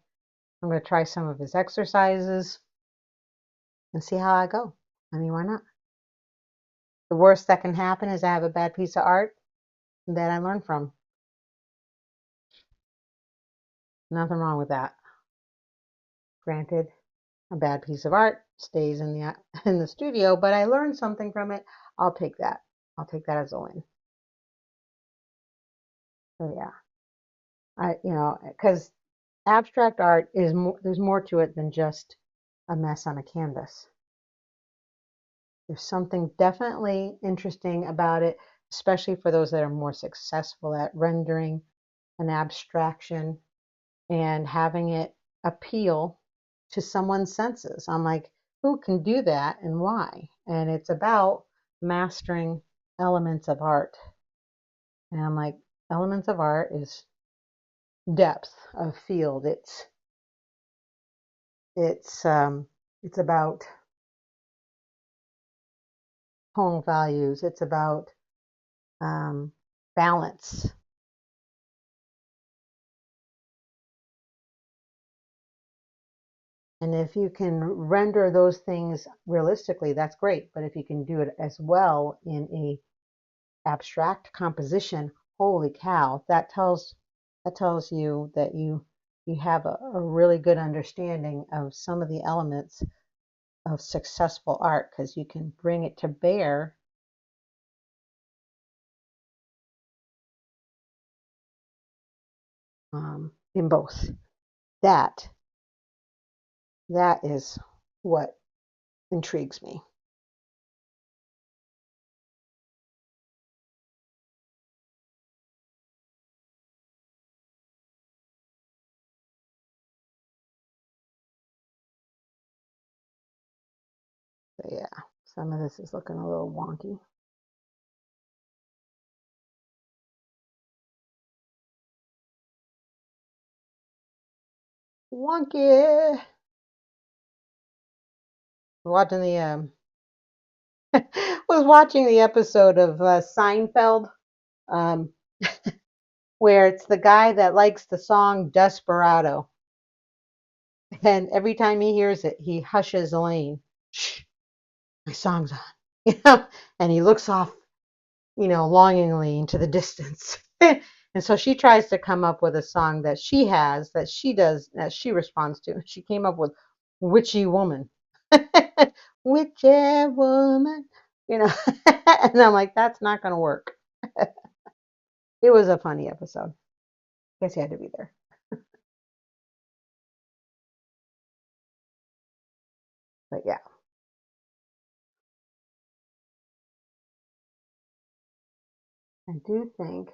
I'm gonna try some of his exercises and see how I go. I mean, why not? The worst that can happen is I have a bad piece of art that I learn from. Nothing wrong with that. Granted, a bad piece of art stays in the in the studio, but I learned something from it. I'll take that. I'll take that as a win. So yeah, because abstract art is more. There's more to it than just a mess on a canvas. There's something definitely interesting about it, especially for those that are more successful at rendering an abstraction and having it appeal to someone's senses. I'm like, who can do that and why? And it's about mastering elements of art. And I'm like, elements of art is depth of field. It's about tone values. It's about balance. And if you can render those things realistically, that's great. But if you can do it as well in a abstract composition, holy cow, that tells you that you have a really good understanding of some of the elements of successful art because you can bring it to bear in both. That that is what intrigues me. So yeah, some of this is looking a little wonky. Wonky. Watching the was watching the episode of Seinfeld, um, where it's the guy that likes the song Desperado, and every time he hears it, he hushes Elaine. Shh, my song's on, and he looks off, longingly into the distance. And so she tries to come up with a song that she has, that she does, that she responds to. She came up with Witchy Woman. Witchy Woman, you know. And I'm like, that's not going to work. It was a funny episode. Guess you had to be there. But yeah, I do think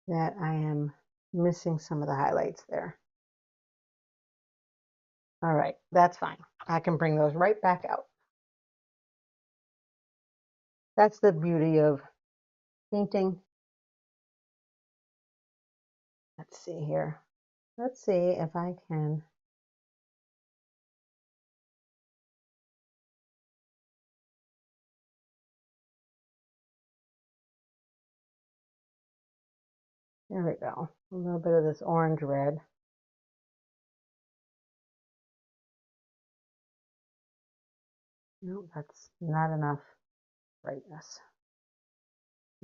that I am missing some of the highlights there. All right, that's fine. I can bring those right back out. That's the beauty of painting. Let's see here. Let's see if I can. There we go. A little bit of this orange red. No, that's not enough brightness.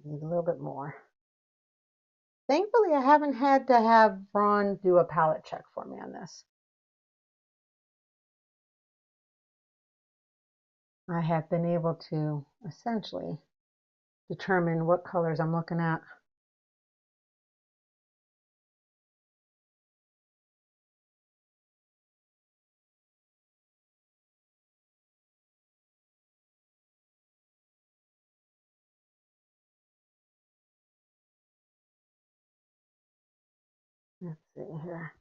Need a little bit more. Thankfully, I haven't had to have Ron do a palette check for me on this. I have been able to essentially determine what colors I'm looking at. Let's see here.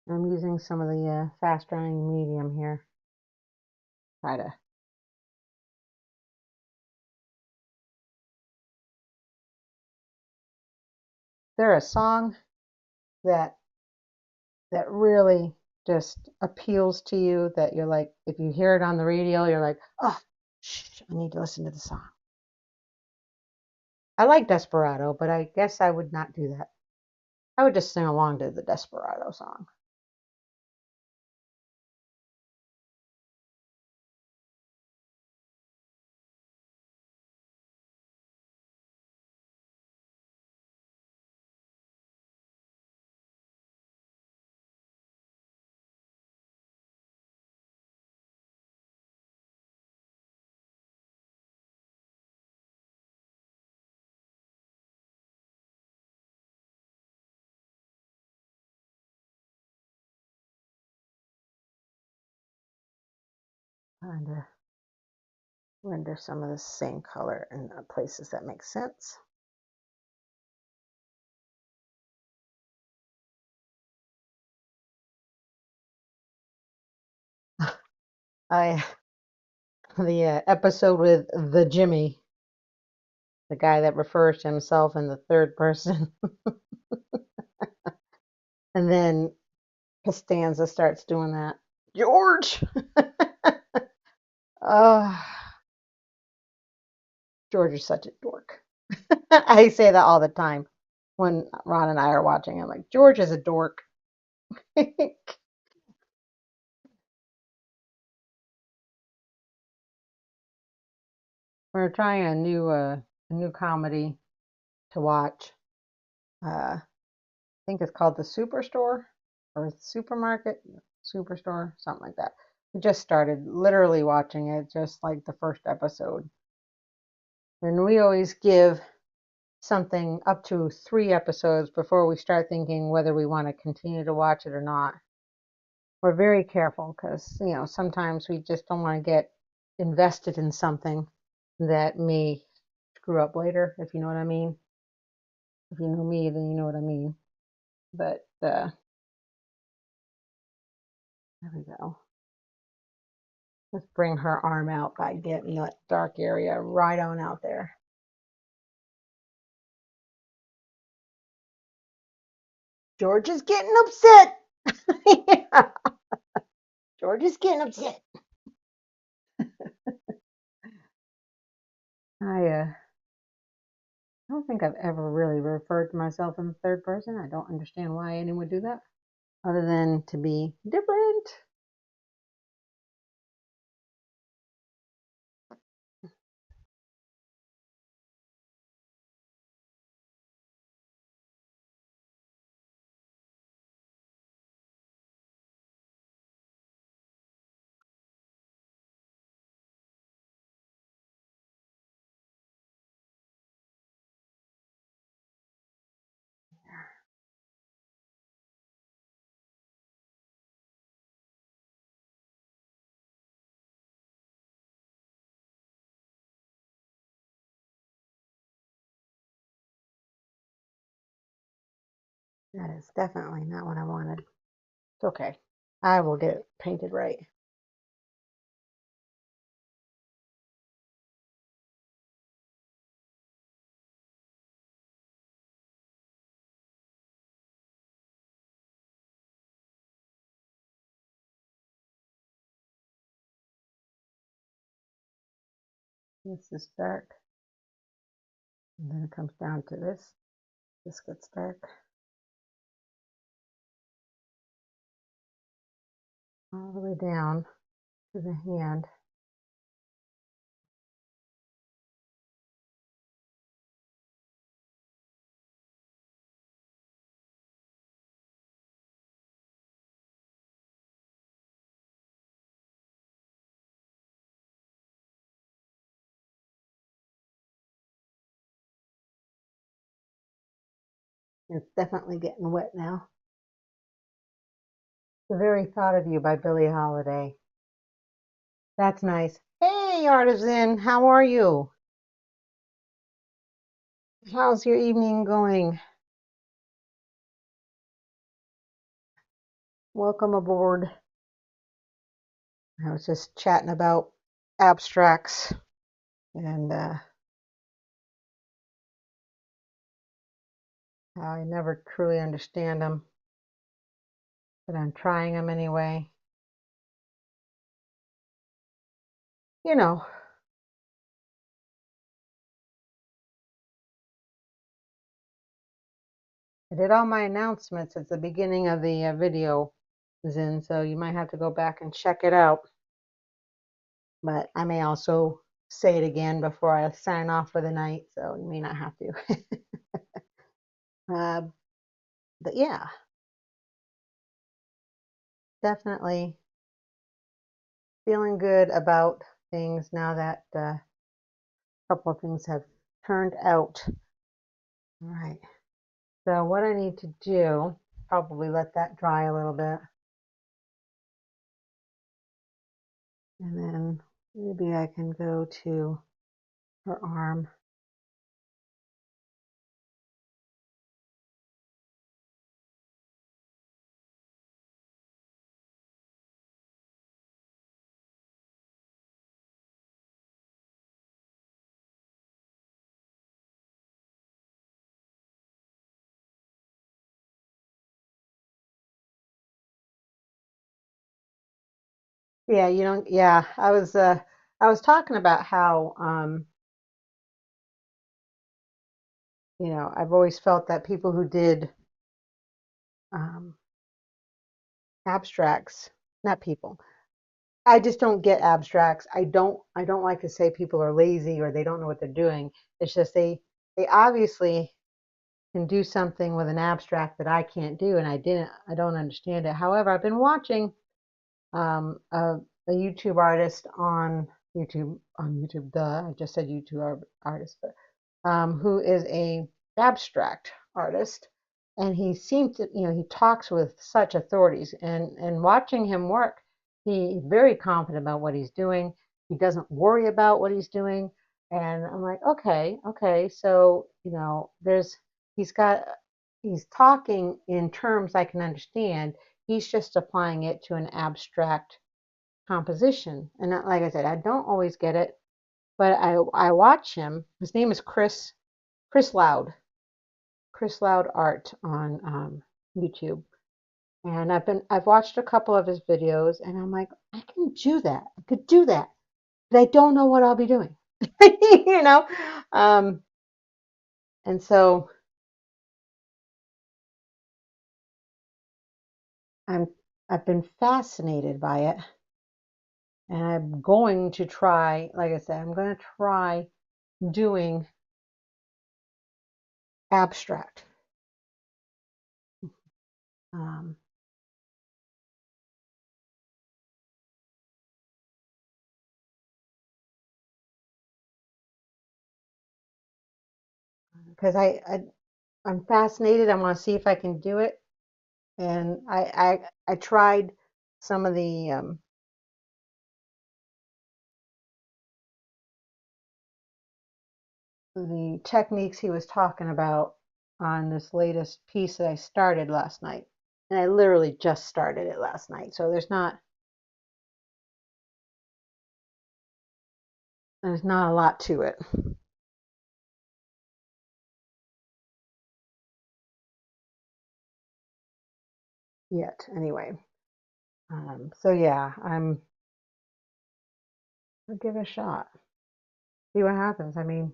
I'm using some of the fast drying medium here. Try to. There's a song that really just appeals to you, that you're like, if you hear it on the radio, you're like, oh, shh, I need to listen to the song. I like Desperado, but I guess I would not do that. I would just sing along to the Desperado song. Trying to render some of the same color in the places that make sense. I the episode with the Jimmy, the guy that refers to himself in the third person, and then Costanza starts doing that. George. Oh, George is such a dork. I say that all the time when Ron and I are watching. I'm like, George is a dork. We're trying a new comedy to watch. I think it's called The Superstore or Supermarket Superstore, something like that. We just started literally watching it, just like the first episode. And we always give something up to 3 episodes before we start thinking whether we want to continue to watch it or not. We're very careful because, sometimes we just don't want to get invested in something that may screw up later, if you know what I mean. If you know me, then you know what I mean. But there we go. Let's bring her arm out by getting that dark area right on out there. George is getting upset. Yeah, George is getting upset. I don't think I've ever really referred to myself in the third person. I don't understand why anyone would do that, other than to be different. That is definitely not what I wanted. It's okay. I will get it painted right. This is dark. And then it comes down to this. This gets dark. All the way down to the hand. It's definitely getting wet now. The Very Thought of You by Billie Holiday. That's nice. Hey, Artisan, how are you? How's your evening going? Welcome aboard. I was just chatting about abstracts and how I never truly understand them, but I'm trying them anyway. You know, I did all my announcements at the beginning of the video, Zin, so you might have to go back and check it out. But I may also say it again before I sign off for the night, so you may not have to. uh, but yeah, definitely feeling good about things now that a couple of things have turned out. All right. So what I need to do, probably let that dry a little bit. And then maybe I can go to her arm. Yeah, yeah, I was talking about how I've always felt that people who did um abstracts, not people. I just don't get abstracts. I don't like to say people are lazy or they don't know what they're doing. It's just they obviously can do something with an abstract that I can't do, and I don't understand it. However, I've been watching um, a, a YouTube artist on YouTube. Duh, I just said YouTube artist, but who is a abstract artist, and he seems to, he talks with such authorities, and watching him work, he's very confident about what he's doing. He doesn't worry about what he's doing, and I'm like, okay, okay, so he's got he's talking in terms I can understand. He's just applying it to an abstract composition. And like I said, I don't always get it, but I watch him. His name is Chris Loud, Chris Loud Art on YouTube. And I've watched a couple of his videos, and I'm like, I can do that. I could do that, but I don't know what I'll be doing. you know, um, and so I'm I've been fascinated by it, and I'm going to try. Like I said, I'm going to try doing abstract. Um, because I'm fascinated. I want to see if I can do it. And I tried some of the techniques he was talking about on this latest piece that I started last night. And I literally just started it last night. So there's not a lot to it yet anyway. So yeah, I'll give it a shot. See what happens. I mean,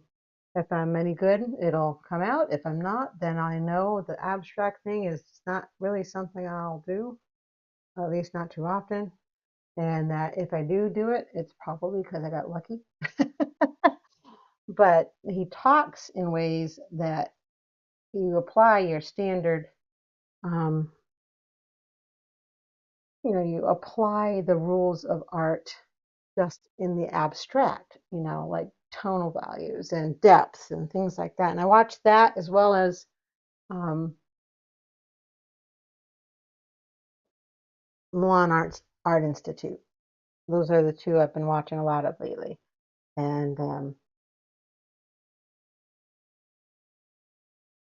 if I'm any good, it'll come out. If I'm not, then I know the abstract thing is not really something I'll do, at least not too often. And that if I do it, it's probably because I got lucky. But he talks in ways that you apply your standard, um, you apply the rules of art just in the abstract, like tonal values and depths and things like that. And I watched that as well as Milan Art Institute. Those are the two I've been watching a lot of lately. And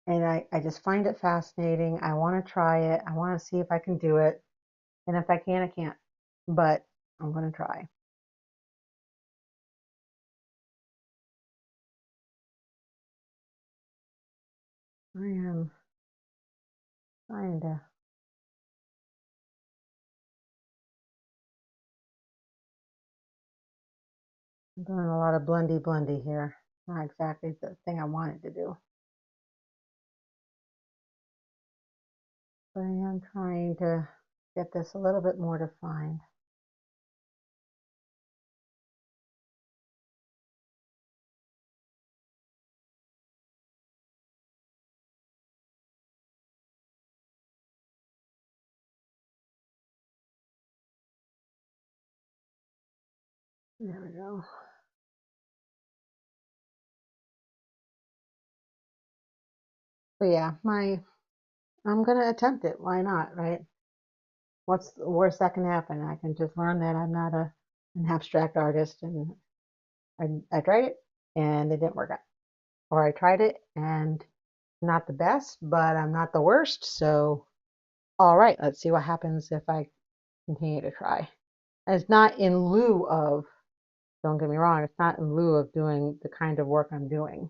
I just find it fascinating. I want to try it. I want to see if I can do it. And if I can, I can't. But I'm going to try. I am trying to. I'm doing a lot of blendy blendy here. Not exactly the thing I wanted to do. But I am trying to get this a little bit more defined. There we go. But yeah, I'm gonna attempt it. Why not, right? What's the worst that can happen? I can just learn that I'm not an abstract artist, and I tried it and it didn't work out. Or I tried it and not the best, but I'm not the worst. So, all right, let's see what happens if I continue to try. And it's not in lieu of, don't get me wrong, it's not in lieu of doing the kind of work I'm doing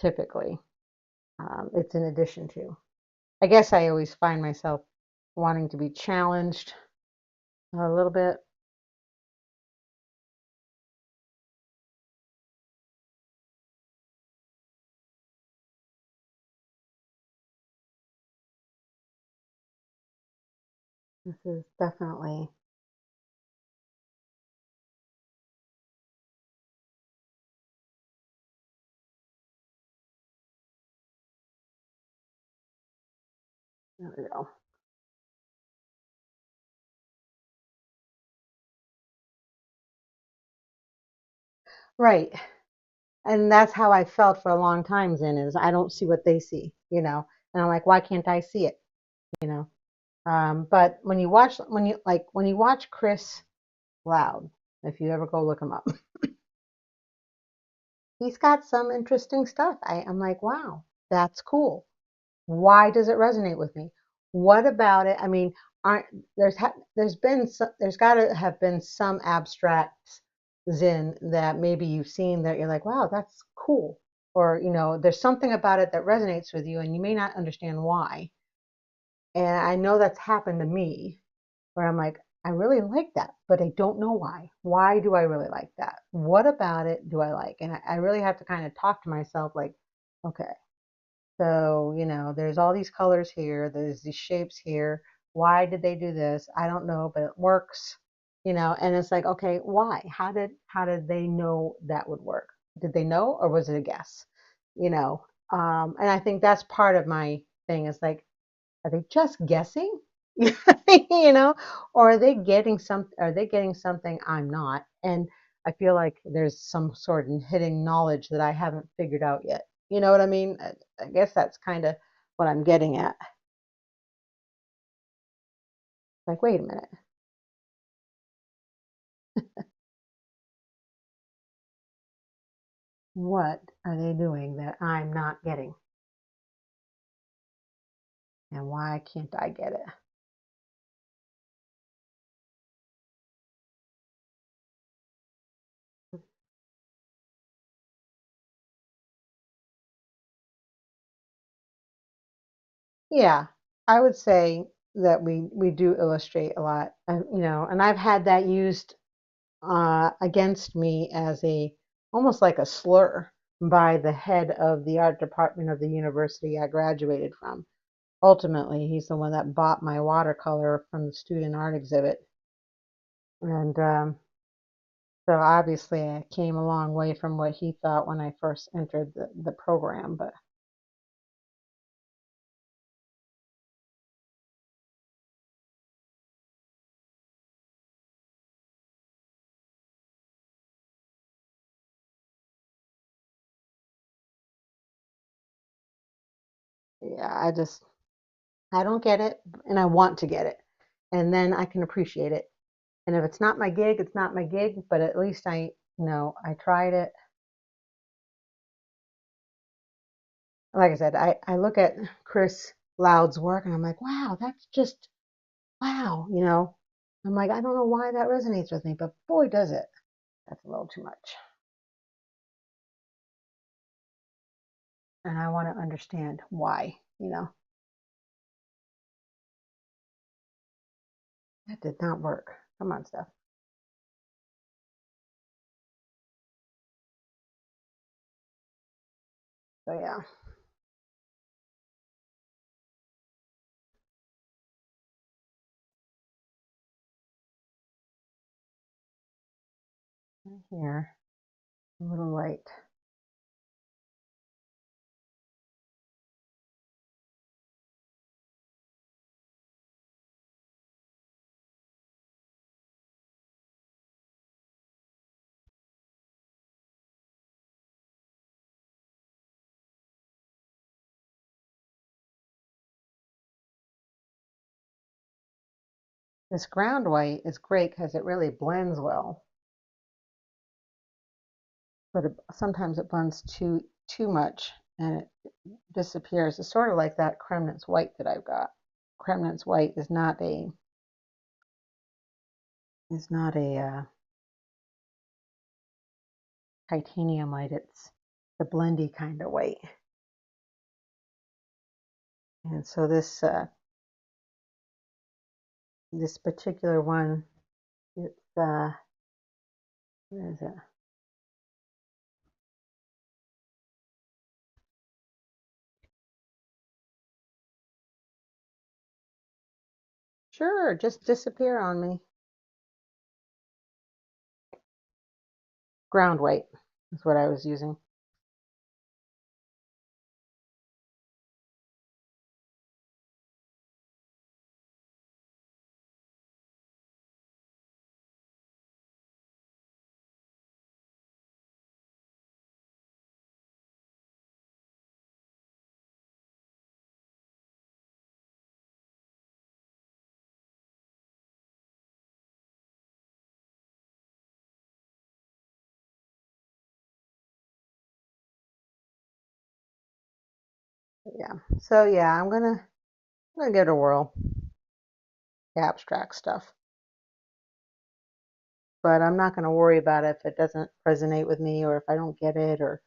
typically. It's in addition to. I guess I always find myself wanting to be challenged a little bit. This is definitely, there we go. Right. And that's how I felt for a long time, Zen, is I don't see what they see, you know. And I'm like, why can't I see it? You know. But when you watch Chris Loud, if you ever go look him up, he's got some interesting stuff. I'm like, wow, that's cool. Why does it resonate with me? What about it? I mean, aren't there's got to have been some abstract Zen that maybe you've seen that you're like, wow, that's cool. Or, there's something about it that resonates with you and you may not understand why. And I know that's happened to me where I'm like, I really like that, but I don't know why. Why do I really like that? What about it do I like? And I really have to kind of talk to myself like, okay, so, there's all these colors here, there's these shapes here. Why did they do this? I don't know, but it works, and it's like, okay, why? How did they know that would work? Did they know or was it a guess? You know, and I think that's part of my thing is like, are they just guessing? you know, or are they getting something I'm not? And I feel like there's some sort of hidden knowledge that I haven't figured out yet. You know what I mean? I guess that's kind of what I'm getting at. Like, wait a minute. What are they doing that I'm not getting? And why can't I get it? Yeah, I would say that we do illustrate a lot, and I've had that used against me as a almost like a slur by the head of the art department of the university I graduated from. Ultimately, he's the one that bought my watercolor from the student art exhibit. And so obviously I came a long way from what he thought when I first entered the program. But yeah, I don't get it and I want to get it. and then I can appreciate it. And if it's not my gig, it's not my gig, but at least I tried it. Like I said, I look at Chris Loud's work and I'm like, wow, that's just wow, I'm like, I don't know why that resonates with me, but boy, does it. That's a little too much. And I want to understand why. That did not work. Come on, Steph. So yeah. Right here, a little light. This ground white is great because it really blends well, but sometimes it blends too much and it disappears. It's sort of like that Kremnitz white that I've got. Kremnitz white is not a titanium white. It's the blendy kind of white. And so this particular one, it's where is it? Sure, just disappear on me. Ground white is what I was using. Yeah. So yeah, I'm gonna give it a whirl. The abstract stuff. But I'm not gonna worry about it if it doesn't resonate with me or if I don't get it or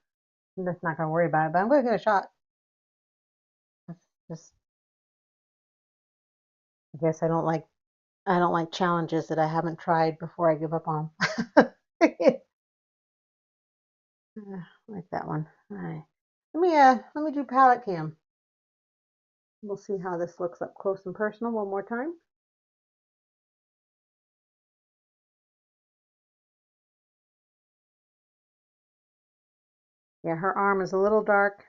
I'm just not gonna worry about it. But I'm gonna give it a shot. Just I guess I don't like challenges that I haven't tried before I give up on. Like that one. All right. Let me do palette cam. We'll see how this looks up close and personal one more time. Yeah, her arm is a little dark,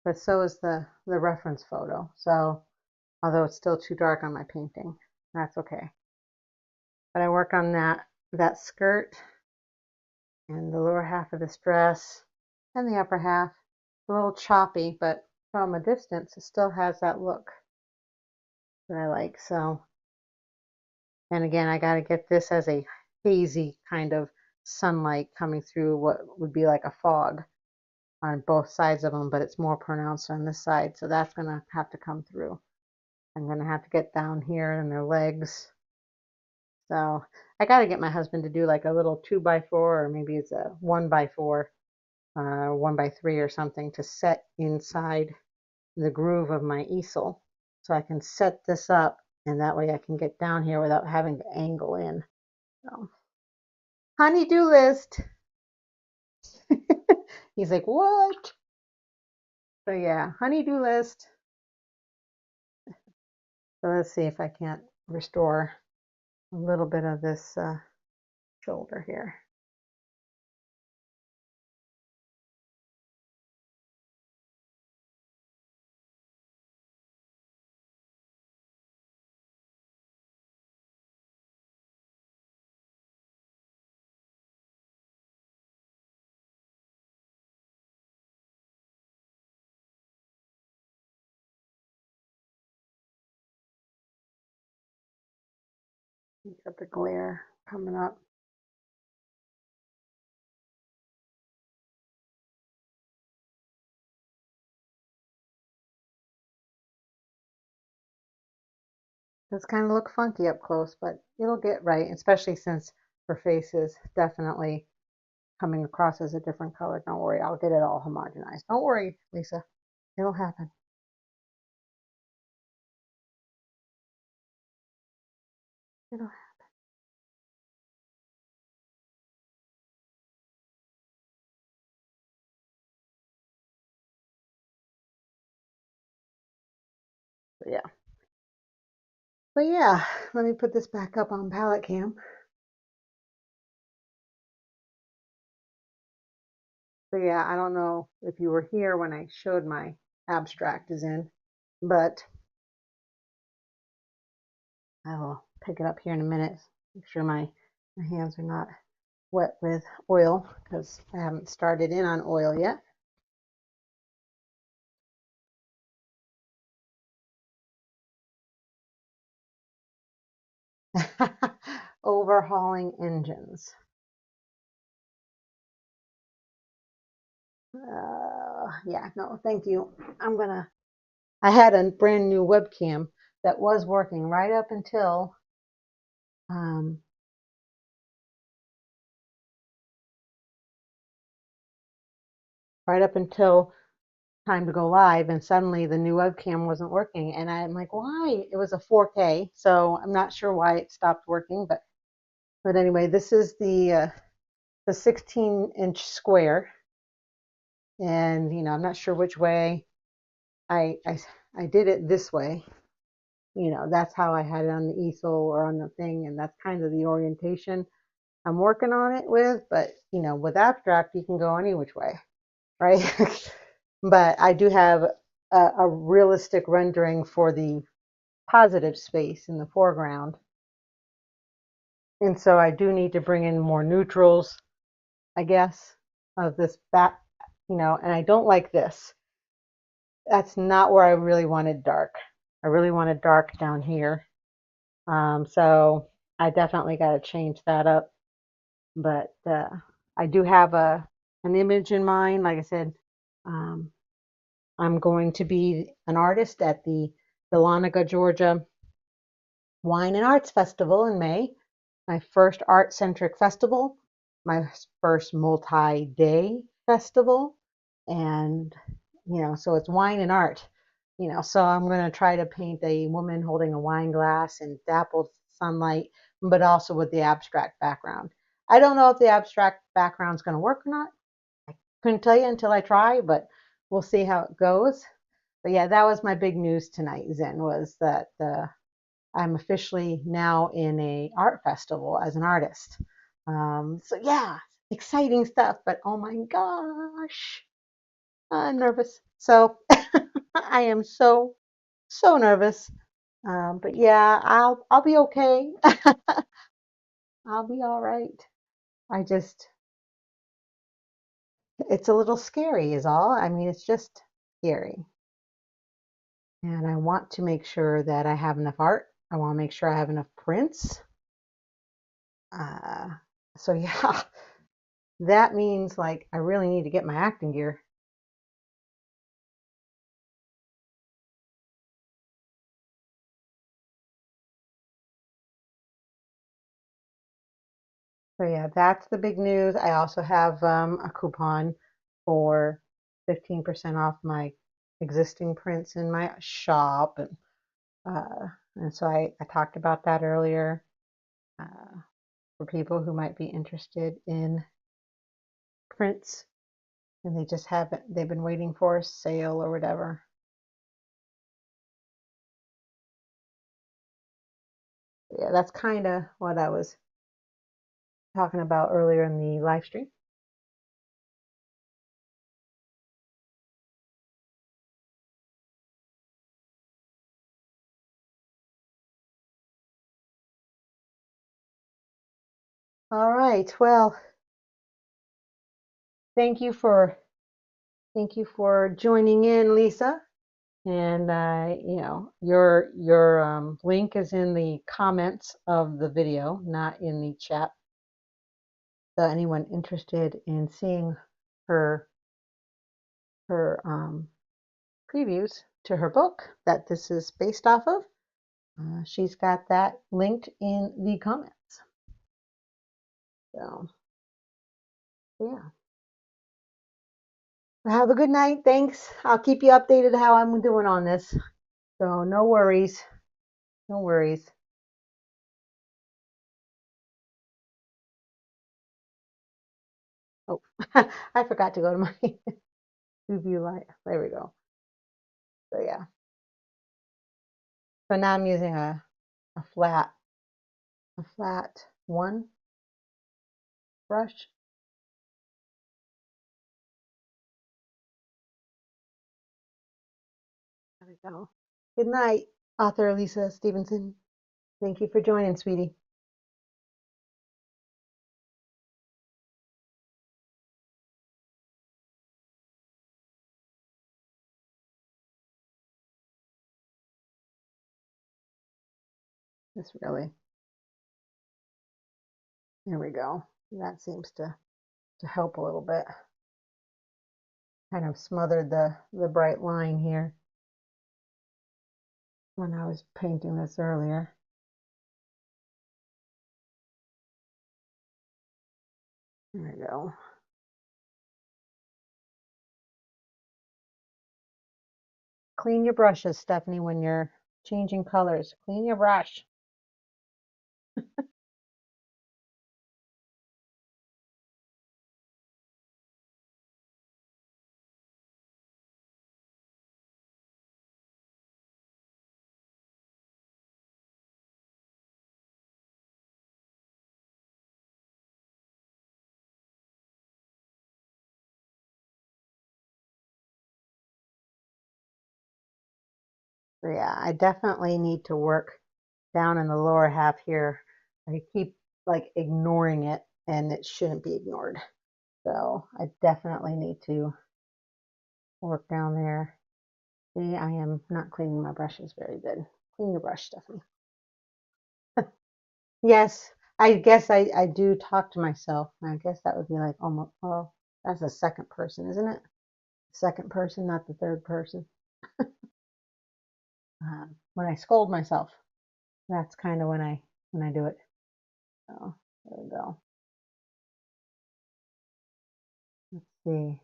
but so is the reference photo. So although it's still too dark on my painting, that's okay. But I work on that skirt and the lower half of this dress and the upper half. A little choppy, but from a distance, it still has that look that I like. So, and again, I got to get this as a hazy kind of sunlight coming through what would be like a fog on both sides of them, but it's more pronounced on this side. So that's going to have to come through. I'm going to have to get down here in their legs. So I got to get my husband to do like a little 2x4, or maybe it's a 1x4, 1x3 or something to set inside the groove of my easel. So I can set this up and that way I can get down here without having to angle in. So, honey-do list. He's like, what? So yeah, honey-do list. So let's see if I can't restore a little bit of this shoulder here. You got the glare coming up. Does kind of look funky up close, but it'll get right, especially since her face is definitely coming across as a different color. Don't worry, I'll get it all homogenized. Don't worry, Lisa. It'll happen. It'll happen. Yeah. But yeah, let me put this back up on palette cam. So yeah, I don't know if you were here when I showed my abstract is in, but I will pick it up here in a minute. Make sure my hands are not wet with oil because I haven't started in on oil yet. Overhauling engines. Yeah, no, thank you. I had a brand new webcam that was working um, right up until time to go live, and suddenly the new webcam wasn't working, and I'm like, why? It was a 4K, so I'm not sure why it stopped working, but anyway, this is the 16-inch square, and I'm not sure which way I, I I did it this way. That's how I had it on the easel or on the thing, and that's kind of the orientation I'm working on it with. But with abstract, you can go any which way, right? But I do have a realistic rendering for the positive space in the foreground. And so I do need to bring in more neutrals, I guess, of this back, and I don't like this. That's not where I really wanted dark. I really wanted dark down here. So I definitely got to change that up. But I do have an image in mind. Like I said, um, I'm going to be an artist at the Dahlonega, Georgia Wine and Arts Festival in May. My first art-centric festival, my first multi-day festival, and so it's wine and art. So I'm going to try to paint a woman holding a wine glass in dappled sunlight, but also with the abstract background. I don't know if the abstract background is going to work or not. I couldn't tell you until I try, but we'll see how it goes. But yeah, that was my big news tonight, Zen, was that I'm officially now in a art festival as an artist. So yeah, exciting stuff. But oh my gosh, I'm nervous. So I am so nervous. But yeah, I'll be okay. I'll be all right. I just It's a little scary is all. I mean, it's just scary. And I want to make sure that I have enough art. I want to make sure I have enough prints. Uh, so yeah, that means like I really need to get my acting gear. So yeah, that's the big news. I also have a coupon for 15% off my existing prints in my shop, and so I talked about that earlier uh, for people who might be interested in prints and they just haven't. They've been waiting for a sale or whatever. Yeah, that's kind of what I was talking about earlier in the live stream. All right. Well, thank you for thank you for joining in, Lisa. And your link is in the comments of the video, not in the chat. So anyone interested in seeing her previews to her book that this is based off of, she's got that linked in the comments. So yeah. Have a good night. Thanks. I'll keep you updated how I'm doing on this. So no worries. No worries. Oh, I forgot to go to my view light. There we go. So yeah. So now I'm using a flat one brush. There we go. Good night, author Lisa Stephenson. Thank you for joining, sweetie. This really. There we go. That seems to help a little bit. Kind of smothered the bright line here when I was painting this earlier. There we go. Clean your brushes, Stephanie, when you're changing colors. Clean your brush. So yeah, I definitely need to work down in the lower half here. I keep like ignoring it, and it shouldn't be ignored. So I definitely need to work down there. See, I am not cleaning my brushes very good. Clean your brush, Stephanie. Yes, I guess I do talk to myself. I guess that would be like almost, well, that's the second person, isn't it? Second person, not the third person. When I scold myself, that's kind of when I do it. So there we go. Let's see.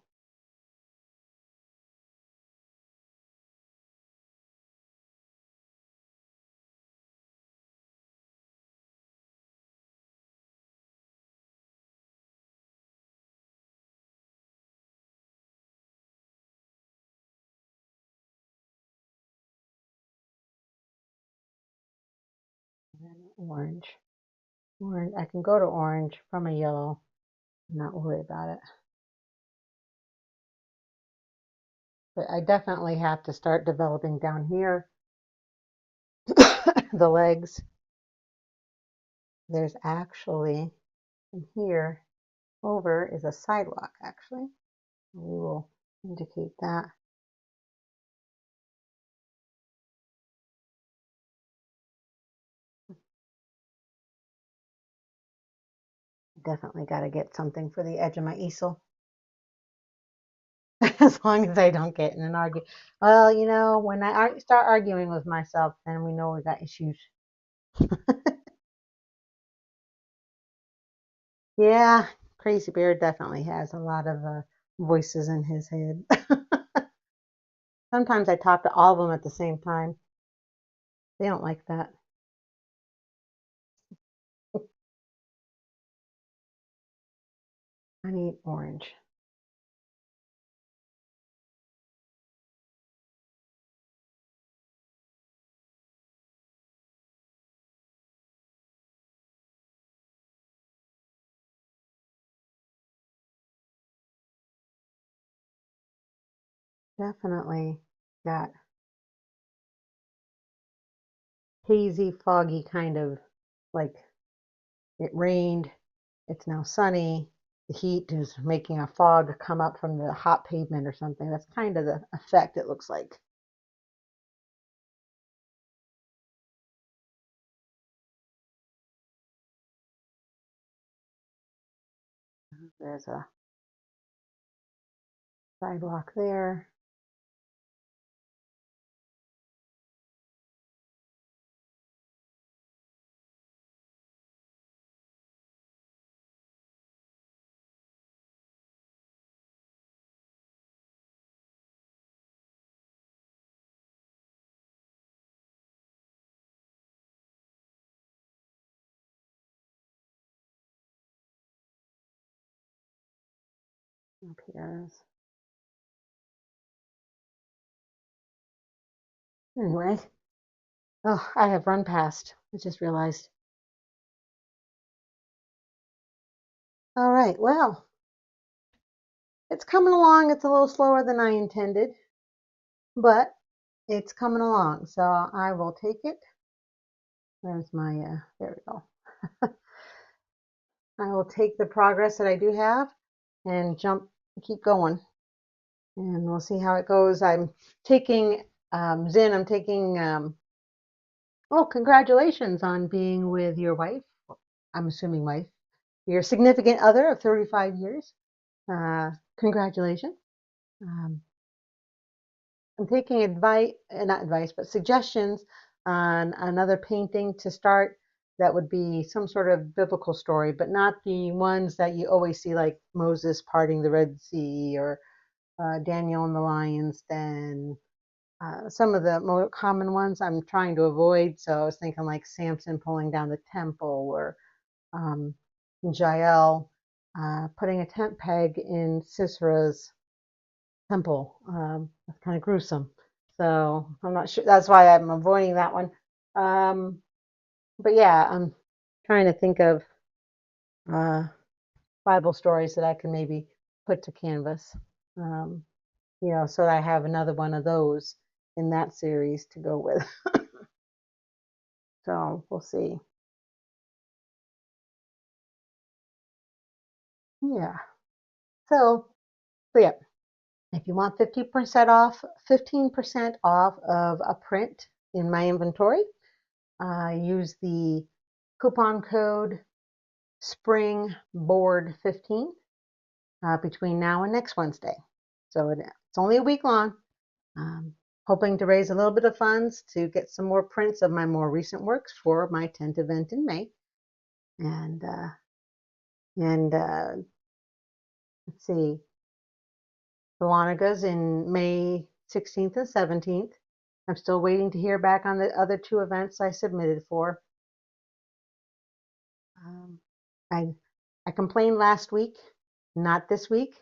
Orange. Orange. I can go to orange from a yellow. Not worry about it. But I definitely have to start developing down here. The legs. There's actually from here over is a sidewalk actually. We will indicate that. Definitely got to get something for the edge of my easel. As long as I don't get in an argument. Well, when I start arguing with myself, then we know we got issues. Yeah, Crazy Bear definitely has a lot of voices in his head. Sometimes I talk to all of them at the same time. They don't like that. I need orange. Definitely got hazy, foggy kind of like it rained. It's now sunny. The heat is making a fog come up from the hot pavement or something. That's kind of the effect it looks like. There's a sidewalk there. Up here. Anyway, oh, I have run past. I just realized. All right, well, it's coming along. It's a little slower than I intended, but it's coming along. So I will take it. Where's my, there we go. I will take the progress that I do have and keep going. And we'll see how it goes. I'm taking, Zin, I'm taking, oh, congratulations on being with your wife. I'm assuming wife. Your significant other of 35 years. Congratulations. Um, I'm taking advice, not advice, but suggestions on another painting to start that would be some sort of biblical story, but not the ones that you always see, like Moses parting the Red Sea or Daniel in the lion's den. Some of the more common ones I'm trying to avoid. So I was thinking like Samson pulling down the temple, or um, Jael putting a tent peg in Sisera's temple. That's kind of gruesome. So I'm not sure. That's why I'm avoiding that one. But yeah, I'm trying to think of uh, Bible stories that I can maybe put to canvas. Um, so that I have another one of those in that series to go with. So we'll see. Yeah. So yeah, if you want 15% off of a print in my inventory, use the coupon code SPRINGBOARD15 between now and next Wednesday. So it's only a week long. Hoping to raise a little bit of funds to get some more prints of my more recent works for my tent event in May. And let's see, Solonica's in May 16th and 17th. I'm still waiting to hear back on the other two events I submitted for. I complained last week, not this week.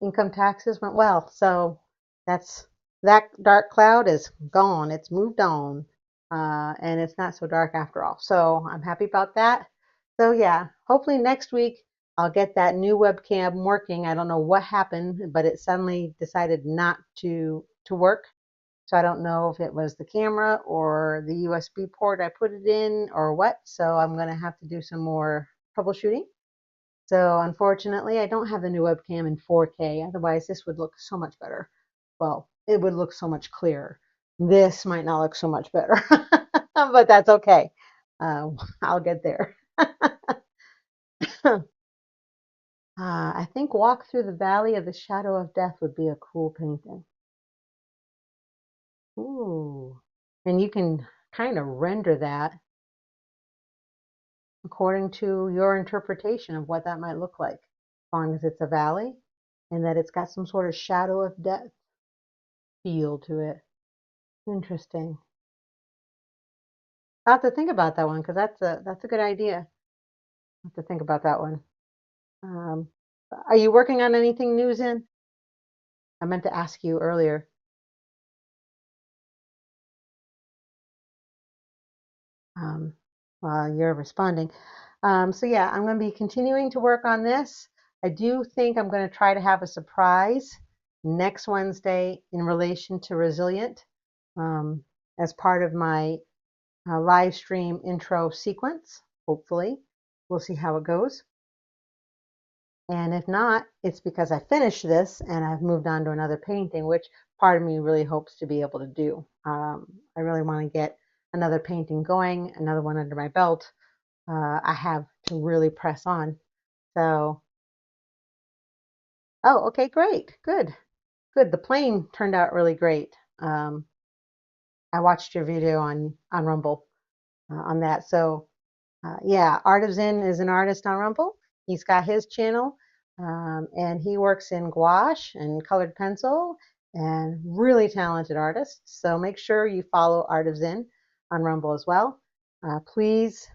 Income taxes went well, so that dark cloud is gone. It's moved on, and it's not so dark after all. So I'm happy about that. So yeah, hopefully next week I'll get that new webcam working. I don't know what happened, but it suddenly decided not to work. So I don't know if it was the camera or the USB port I put it in or what. So I'm going to have to do some more troubleshooting. So unfortunately, I don't have the new webcam in 4K. Otherwise, this would look so much better. Well, it would look so much clearer. This might not look so much better, but that's okay. I'll get there. I think Walk Through the Valley of the Shadow of Death would be a cool painting. Ooh. And you can kind of render that according to your interpretation of what that might look like, as long as it's a valley and that it's got some sort of shadow of death feel to it. Interesting. I'll have to think about that one because that's a good idea. I'll have to think about that one. Um, are you working on anything new, Zen? I meant to ask you earlier. Um, while you're responding. So yeah, I'm going to be continuing to work on this. I do think I'm going to try to have a surprise next Wednesday in relation to Resilient as part of my live stream intro sequence. Hopefully, we'll see how it goes. And if not, it's because I finished this and I've moved on to another painting, which part of me really hopes to be able to do. I really want to get another painting going, another one under my belt. I have to really press on. So, oh, okay, great. Good. Good. The plane turned out really great. I watched your video on Rumble on that. So, yeah, Art of Zen is an artist on Rumble. He's got his channel, and he works in gouache and colored pencil, and really talented artist. So make sure you follow Art of Zen on Rumble as well. Please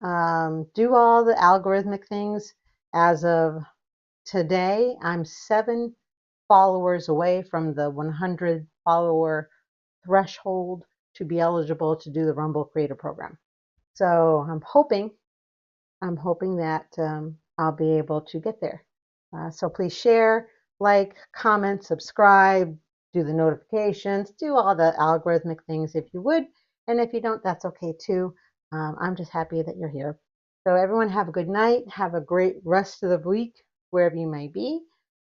do all the algorithmic things. As of today, I'm 7 followers away from the 100 follower threshold to be eligible to do the Rumble Creator Program. So I'm hoping that I'll be able to get there. So please share, like, comment, subscribe, do the notifications, do all the algorithmic things if you would. And if you don't, that's okay too. I'm just happy that you're here. So everyone have a good night. Have a great rest of the week, wherever you may be.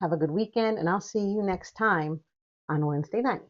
Have a good weekend, and I'll see you next time on Wednesday night.